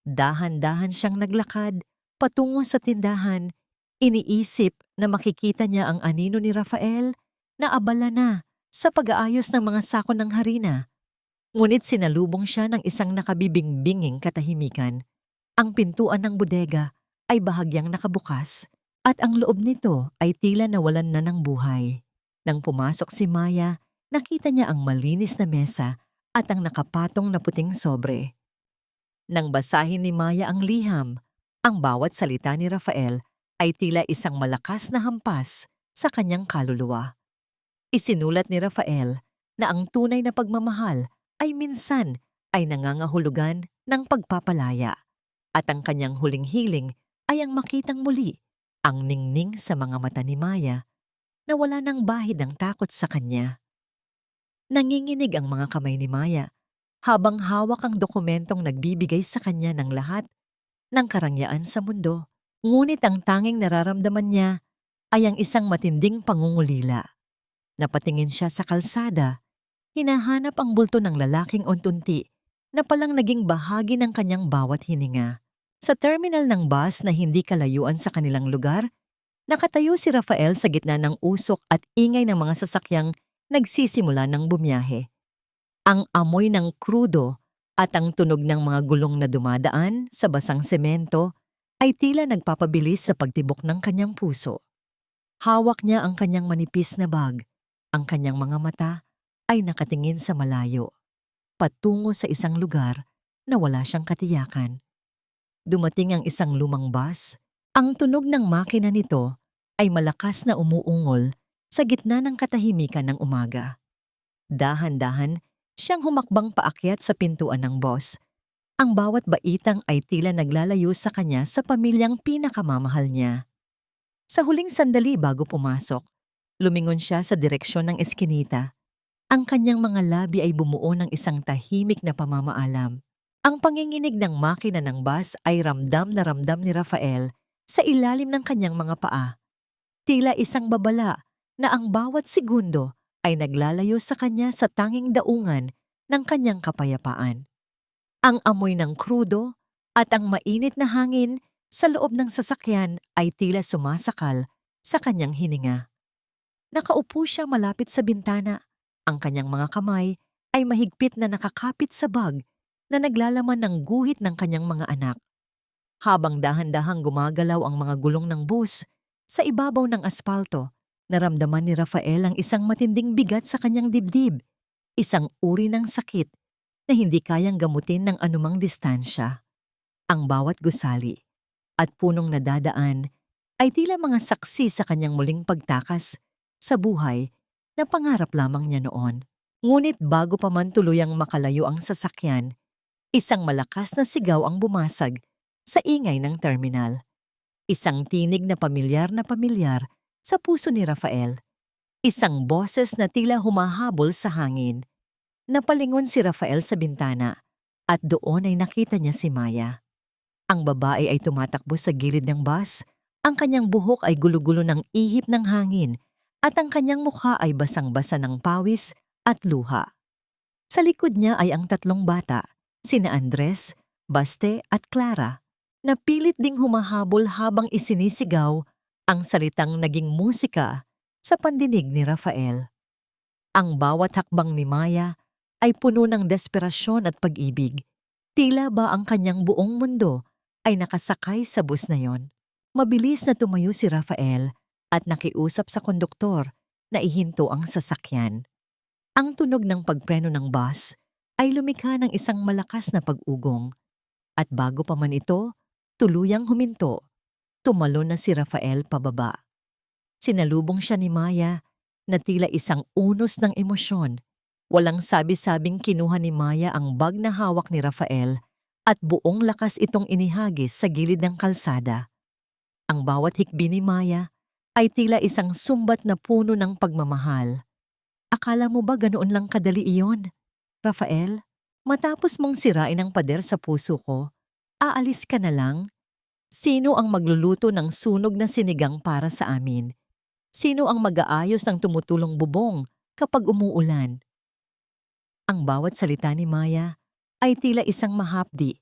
Dahan-dahan siyang naglakad patungo sa tindahan, iniisip na makikita niya ang anino ni Rafael na abala na sa pag-aayos ng mga sako ng harina. Ngunit sinalubong siya ng isang nakabibingbinging katahimikan. Ang pintuan ng bodega ay bahagyang nakabukas at ang loob nito ay tila nawalan na ng buhay. Nang pumasok si Maya, nakita niya ang malinis na mesa at ang nakapatong na puting sobre. Nang basahin ni Maya ang liham, ang bawat salita ni Rafael ay tila isang malakas na hampas sa kanyang kaluluwa. Isinulat ni Rafael na ang tunay na pagmamahal ay minsan ay nangangahulugan ng pagpapalaya at ang kanyang huling hiling ay ang makitang muli ang ningning sa mga mata ni Maya na wala nang bahid ng takot sa kanya. Nanginginig ang mga kamay ni Maya habang hawak ang dokumentong nagbibigay sa kanya ng lahat ng karangyaan sa mundo. Ngunit ang tanging nararamdaman niya ay ang isang matinding pangungulila. Napatingin siya sa kalsada, hinahanap ang bulto ng lalaking untunti na palang naging bahagi ng kanyang bawat hininga. Sa terminal ng bus na hindi kalayuan sa kanilang lugar, nakatayo si Rafael sa gitna ng usok at ingay ng mga sasakyang nagsisimula ng bumiyahe. Ang amoy ng krudo At ang tunog ng mga gulong na dumadaan sa basang semento ay tila nagpapabilis sa pagtibok ng kanyang puso. Hawak niya ang kanyang manipis na bag. Ang kanyang mga mata ay nakatingin sa malayo, patungo sa isang lugar na wala siyang katiyakan. Dumating ang isang lumang bus. Ang tunog ng makina nito ay malakas na umuungol sa gitna ng katahimikan ng umaga. Dahan-dahan siyang humakbang paakyat sa pintuan ng bus. Ang bawat baitang ay tila naglalayo sa kanya sa pamilyang pinakamamahal niya. Sa huling sandali bago pumasok, lumingon siya sa direksyon ng eskinita. Ang kanyang mga labi ay bumuo ng isang tahimik na pamamaalam. Ang panginginig ng makina ng bus ay ramdam na ramdam ni Rafael sa ilalim ng kanyang mga paa. Tila isang babala na ang bawat segundo ay naglalayo sa kanya sa tanging daungan ng kanyang kapayapaan. Ang amoy ng krudo at ang mainit na hangin sa loob ng sasakyan ay tila sumasakal sa kanyang hininga. Nakaupo siya malapit sa bintana. Ang kanyang mga kamay ay mahigpit na nakakapit sa bag na naglalaman ng guhit ng kanyang mga anak. Habang dahan-dahang gumagalaw ang mga gulong ng bus sa ibabaw ng aspalto, naramdaman ni Rafael ang isang matinding bigat sa kanyang dibdib, isang uri ng sakit na hindi kayang gamutin ng anumang distansya. Ang bawat gusali at punong nadadaan ay tila mga saksi sa kanyang muling pagtakas sa buhay na pangarap lamang niya noon. Ngunit bago pa man tuluyang makalayo ang sasakyan, isang malakas na sigaw ang bumasag sa ingay ng terminal. Isang tinig na pamilyar sa puso ni Rafael. Isang boses na tila humahabol sa hangin. Napalingon si Rafael sa bintana at doon ay nakita niya si Maya. Ang babae ay tumatakbo sa gilid ng bus, ang kanyang buhok ay gulo-gulo ng ihip ng hangin at ang kanyang mukha ay basang-basa ng pawis at luha. Sa likod niya ay ang tatlong bata, sina Andres, Baste at Clara, na pilit ding humahabol habang isinisigaw ang salitang naging musika sa pandinig ni Rafael. Ang bawat hakbang ni Maya ay puno ng desperasyon at pag-ibig. Tila ba ang kanyang buong mundo ay nakasakay sa bus na yon. Mabilis na tumayo si Rafael at nakiusap sa konduktor na ihinto ang sasakyan. Ang tunog ng pagpreno ng bus ay lumikha ng isang malakas na pag-ugong. At bago pa man ito, tuluyang huminto, tumalon na si Rafael pababa. Sinalubong siya ni Maya na tila isang unos ng emosyon. Walang sabi-sabing kinuha ni Maya ang bag na hawak ni Rafael at buong lakas itong inihagis sa gilid ng kalsada. Ang bawat hikbi ni Maya ay tila isang sumbat na puno ng pagmamahal. Akala mo ba ganoon lang kadali iyon, Rafael? Matapos mong sirain ang pader sa puso ko, aalis ka na lang? Sino ang magluluto ng sunog na sinigang para sa amin? Sino ang mag-aayos ng tumutulong bubong kapag umuulan? Ang bawat salita ni Maya ay tila isang mahapdi,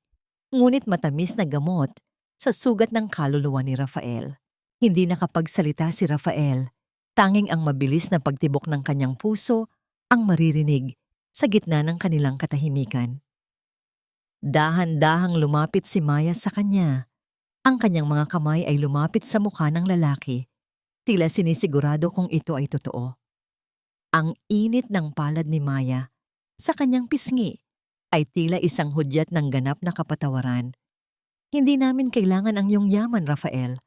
ngunit matamis na gamot sa sugat ng kaluluwa ni Rafael. Hindi nakapagsalita si Rafael, tanging ang mabilis na pagtibok ng kanyang puso ang maririnig sa gitna ng kanilang katahimikan. Dahan-dahang lumapit si Maya sa kanya. Ang kanyang mga kamay ay lumapit sa mukha ng lalaki, tila sinisigurado kung ito ay totoo. Ang init ng palad ni Maya sa kanyang pisngi ay tila isang hudyat ng ganap na kapatawaran. Hindi namin kailangan ang iyong yaman, Rafael.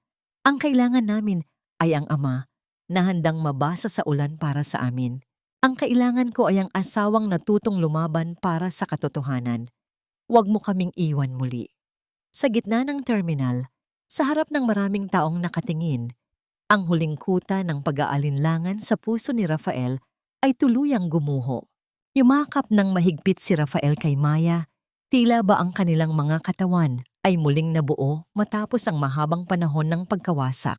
Ang kailangan namin ay ang ama na handang mabasa sa ulan para sa amin. Ang kailangan ko ay ang asawang natutong lumaban para sa katotohanan. Huwag mo kaming iwan muli. Sa gitna ng terminal, sa harap ng maraming taong nakatingin, ang huling kuta ng pag-aalinlangan sa puso ni Rafael ay tuluyang gumuho. Yumakap ng mahigpit si Rafael kay Maya, tila ba ang kanilang mga katawan ay muling nabuo matapos ang mahabang panahon ng pagkawasak.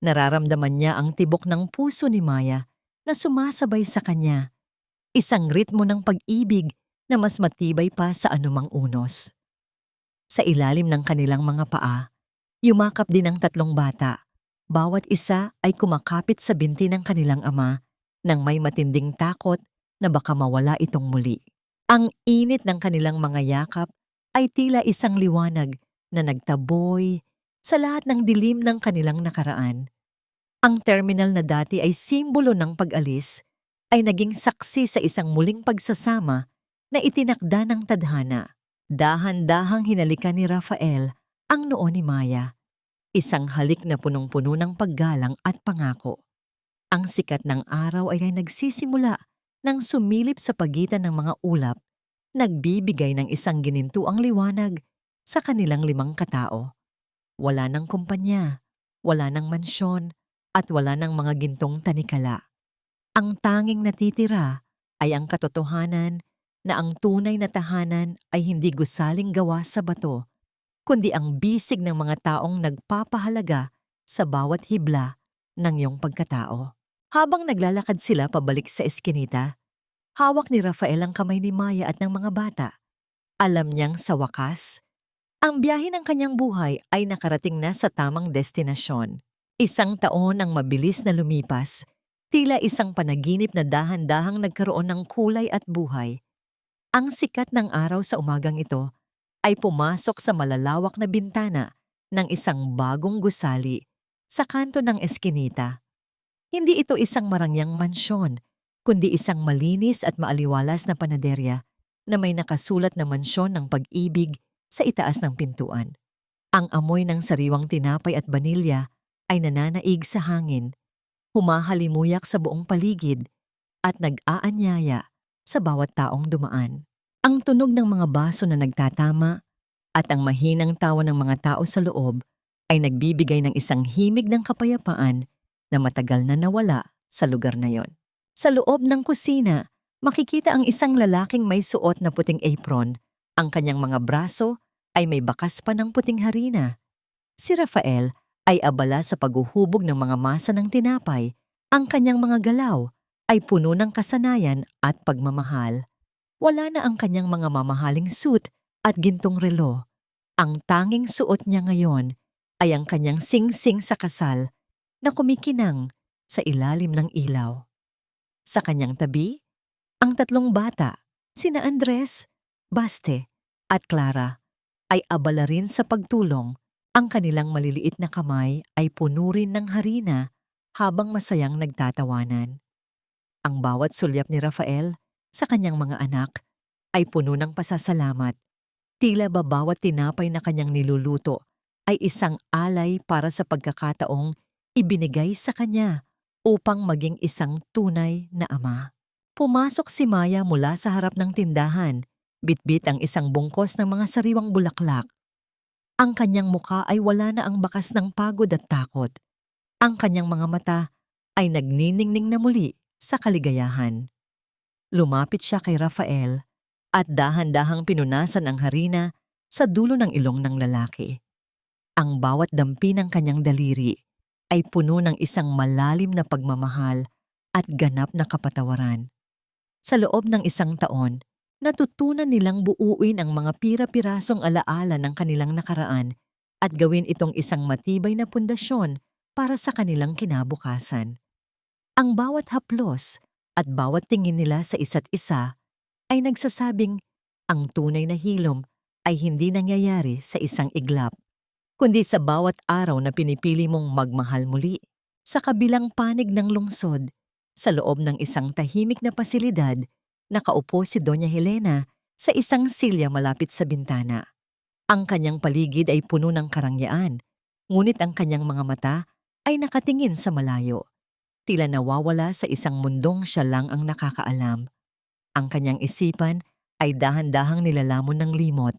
Nararamdaman niya ang tibok ng puso ni Maya na sumasabay sa kanya, isang ritmo ng pag-ibig na mas matibay pa sa anumang unos. Sa ilalim ng kanilang mga paa, yumakap din ang tatlong bata. Bawat isa ay kumakapit sa binti ng kanilang ama nang may matinding takot na baka mawala itong muli. Ang init ng kanilang mga yakap ay tila isang liwanag na nagtaboy sa lahat ng dilim ng kanilang nakaraan. Ang terminal na dati ay simbolo ng pag-alis ay naging saksi sa isang muling pagsasama na itinakda ng tadhana. Dahan-dahang hinalikan ni Rafael ang noo ni Maya, isang halik na punong-puno ng paggalang at pangako. Ang sikat ng araw ay nagsisimula nang sumilip sa pagitan ng mga ulap, nagbibigay ng isang ginintuang liwanag sa kanilang 5 katao. Wala ng kumpanya, wala ng mansyon, at wala ng mga gintong tanikala. Ang tanging natitira ay ang katotohanan na ang tunay na tahanan ay hindi gusaling gawa sa bato, kundi ang bisig ng mga taong nagpapahalaga sa bawat hibla ng iyong pagkatao. Habang naglalakad sila pabalik sa eskinita, hawak ni Rafael ang kamay ni Maya at ng mga bata. Alam niyang sa wakas, ang biyahe ng kanyang buhay ay nakarating na sa tamang destinasyon. Isang taon ang mabilis na lumipas, tila isang panaginip na dahan-dahang nagkaroon ng kulay at buhay. Ang sikat ng araw sa umagang ito ay pumasok sa malalawak na bintana ng isang bagong gusali sa kanto ng eskinita. Hindi ito isang marangyang mansyon, kundi isang malinis at maaliwalas na panaderya na may nakasulat na mansyon ng pag-ibig sa itaas ng pintuan. Ang amoy ng sariwang tinapay at banilya ay nananaig sa hangin, humahalimuyak sa buong paligid at nag-aanyaya sa bawat taong dumaan. Ang tunog ng mga baso na nagtatama at ang mahinang tawa ng mga tao sa loob ay nagbibigay ng isang himig ng kapayapaan na matagal na nawala sa lugar na yon. Sa loob ng kusina, makikita ang isang lalaking may suot na puting apron. Ang kanyang mga braso ay may bakas pa ng puting harina. Si Rafael ay abala sa paghuhubog ng mga masa ng tinapay. Ang kanyang mga galaw ay puno ng kasanayan at pagmamahal. Wala na ang kanyang mga mamahaling suit at gintong relo. Ang tanging suot niya ngayon ay ang kanyang sing-sing sa kasal na kumikinang sa ilalim ng ilaw. Sa kanyang tabi, ang 3 bata, sina Andres, Baste, at Clara, ay abala rin sa pagtulong. Ang kanilang maliliit na kamay ay puno rin ng harina habang masayang nagtatawanan. Ang bawat sulyap ni Rafael sa kanyang mga anak ay puno ng pasasalamat. Tila ba bawat tinapay na kanyang niluluto ay isang alay para sa pagkakataong ibinigay sa kanya upang maging isang tunay na ama. Pumasok si Maya mula sa harap ng tindahan, bitbit ang isang bungkos ng mga sariwang bulaklak. Ang kanyang mukha ay wala na ang bakas ng pagod at takot. Ang kanyang mga mata ay nagniningning na muli sa kaligayahan. Lumapit siya kay Rafael at dahan-dahang pinunasan ang harina sa dulo ng ilong ng lalaki. Ang bawat dampi ng kanyang daliri ay puno ng isang malalim na pagmamahal at ganap na kapatawaran. Sa loob ng 1 taon, natutunan nilang buuin ang mga pira-pirasong alaala ng kanilang nakaraan at gawin itong isang matibay na pundasyon para sa kanilang kinabukasan. Ang bawat haplos at bawat tingin nila sa isa't isa ay nagsasabing ang tunay na hilom ay hindi nangyayari sa isang iglap, kundi sa bawat araw na pinipili mong magmahal muli. Sa kabilang panig ng lungsod, sa loob ng isang tahimik na pasilidad, nakaupo si Doña Helena sa isang silya malapit sa bintana. Ang kanyang paligid ay puno ng karangyaan, ngunit ang kanyang mga mata ay nakatingin sa malayo. Tila nawawala sa isang mundong siya lang ang nakakaalam. Ang kanyang isipan ay dahan-dahang nilalamon ng limot.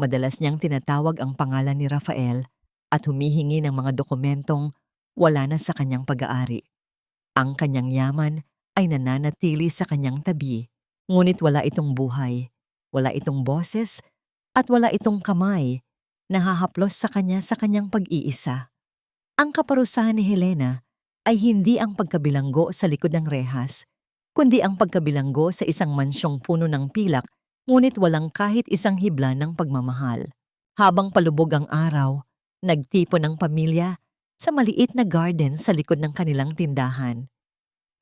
Madalas niyang tinatawag ang pangalan ni Rafael at humihingi ng mga dokumentong wala na sa kanyang pag-aari. Ang kanyang yaman ay nananatili sa kanyang tabi, ngunit wala itong buhay, wala itong boses, at wala itong kamay na hahaplos sa kanyang pag-iisa. Ang kaparusahan ni Helena ay hindi ang pagkabilanggo sa likod ng rehas, kundi ang pagkabilanggo sa isang mansyong puno ng pilak ngunit walang kahit isang hibla ng pagmamahal. Habang palubog ang araw, nagtipon ang pamilya sa maliit na garden sa likod ng kanilang tindahan.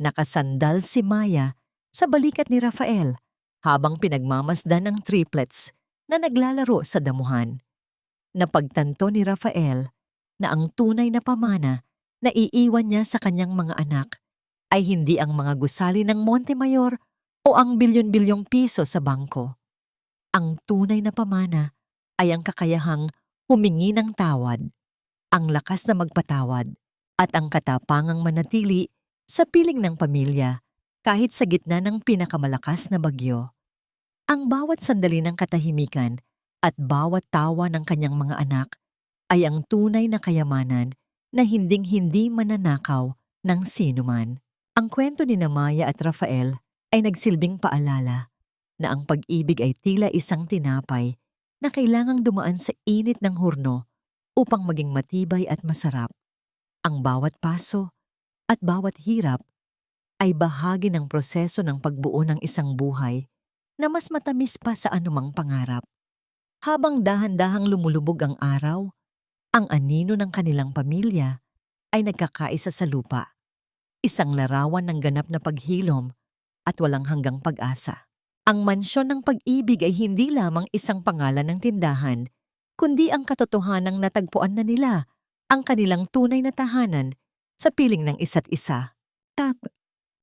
Nakasandal si Maya sa balikat ni Rafael habang pinagmamasdan ng triplets na naglalaro sa damuhan. Napagtanto ni Rafael na ang tunay na pamana na iiwan niya sa kanyang mga anak ay hindi ang mga gusali ng Montemayor o ang bilyon-bilyong piso sa bangko. Ang tunay na pamana ay ang kakayahang humingi ng tawad, ang lakas na magpatawad, at ang katapangang manatili sa piling ng pamilya kahit sa gitna ng pinakamalakas na bagyo. Ang bawat sandali ng katahimikan at bawat tawa ng kanyang mga anak ay ang tunay na kayamanan na hinding-hindi mananakaw ng sinuman. Ang kwento ni Maya at Rafael ay nagsilbing paalala na ang pag-ibig ay tila isang tinapay na kailangang dumaan sa init ng hurno upang maging matibay at masarap. Ang bawat paso at bawat hirap ay bahagi ng proseso ng pagbuo ng isang buhay na mas matamis pa sa anumang pangarap. Habang dahan-dahang lumulubog ang araw, ang anino ng kanilang pamilya ay nagkakaisa sa lupa. Isang larawan ng ganap na paghilom at walang hanggang pag-asa. Ang mansyon ng pag-ibig ay hindi lamang isang pangalan ng tindahan, kundi ang katotohanang natagpuan na nila ang kanilang tunay na tahanan sa piling ng isa't isa.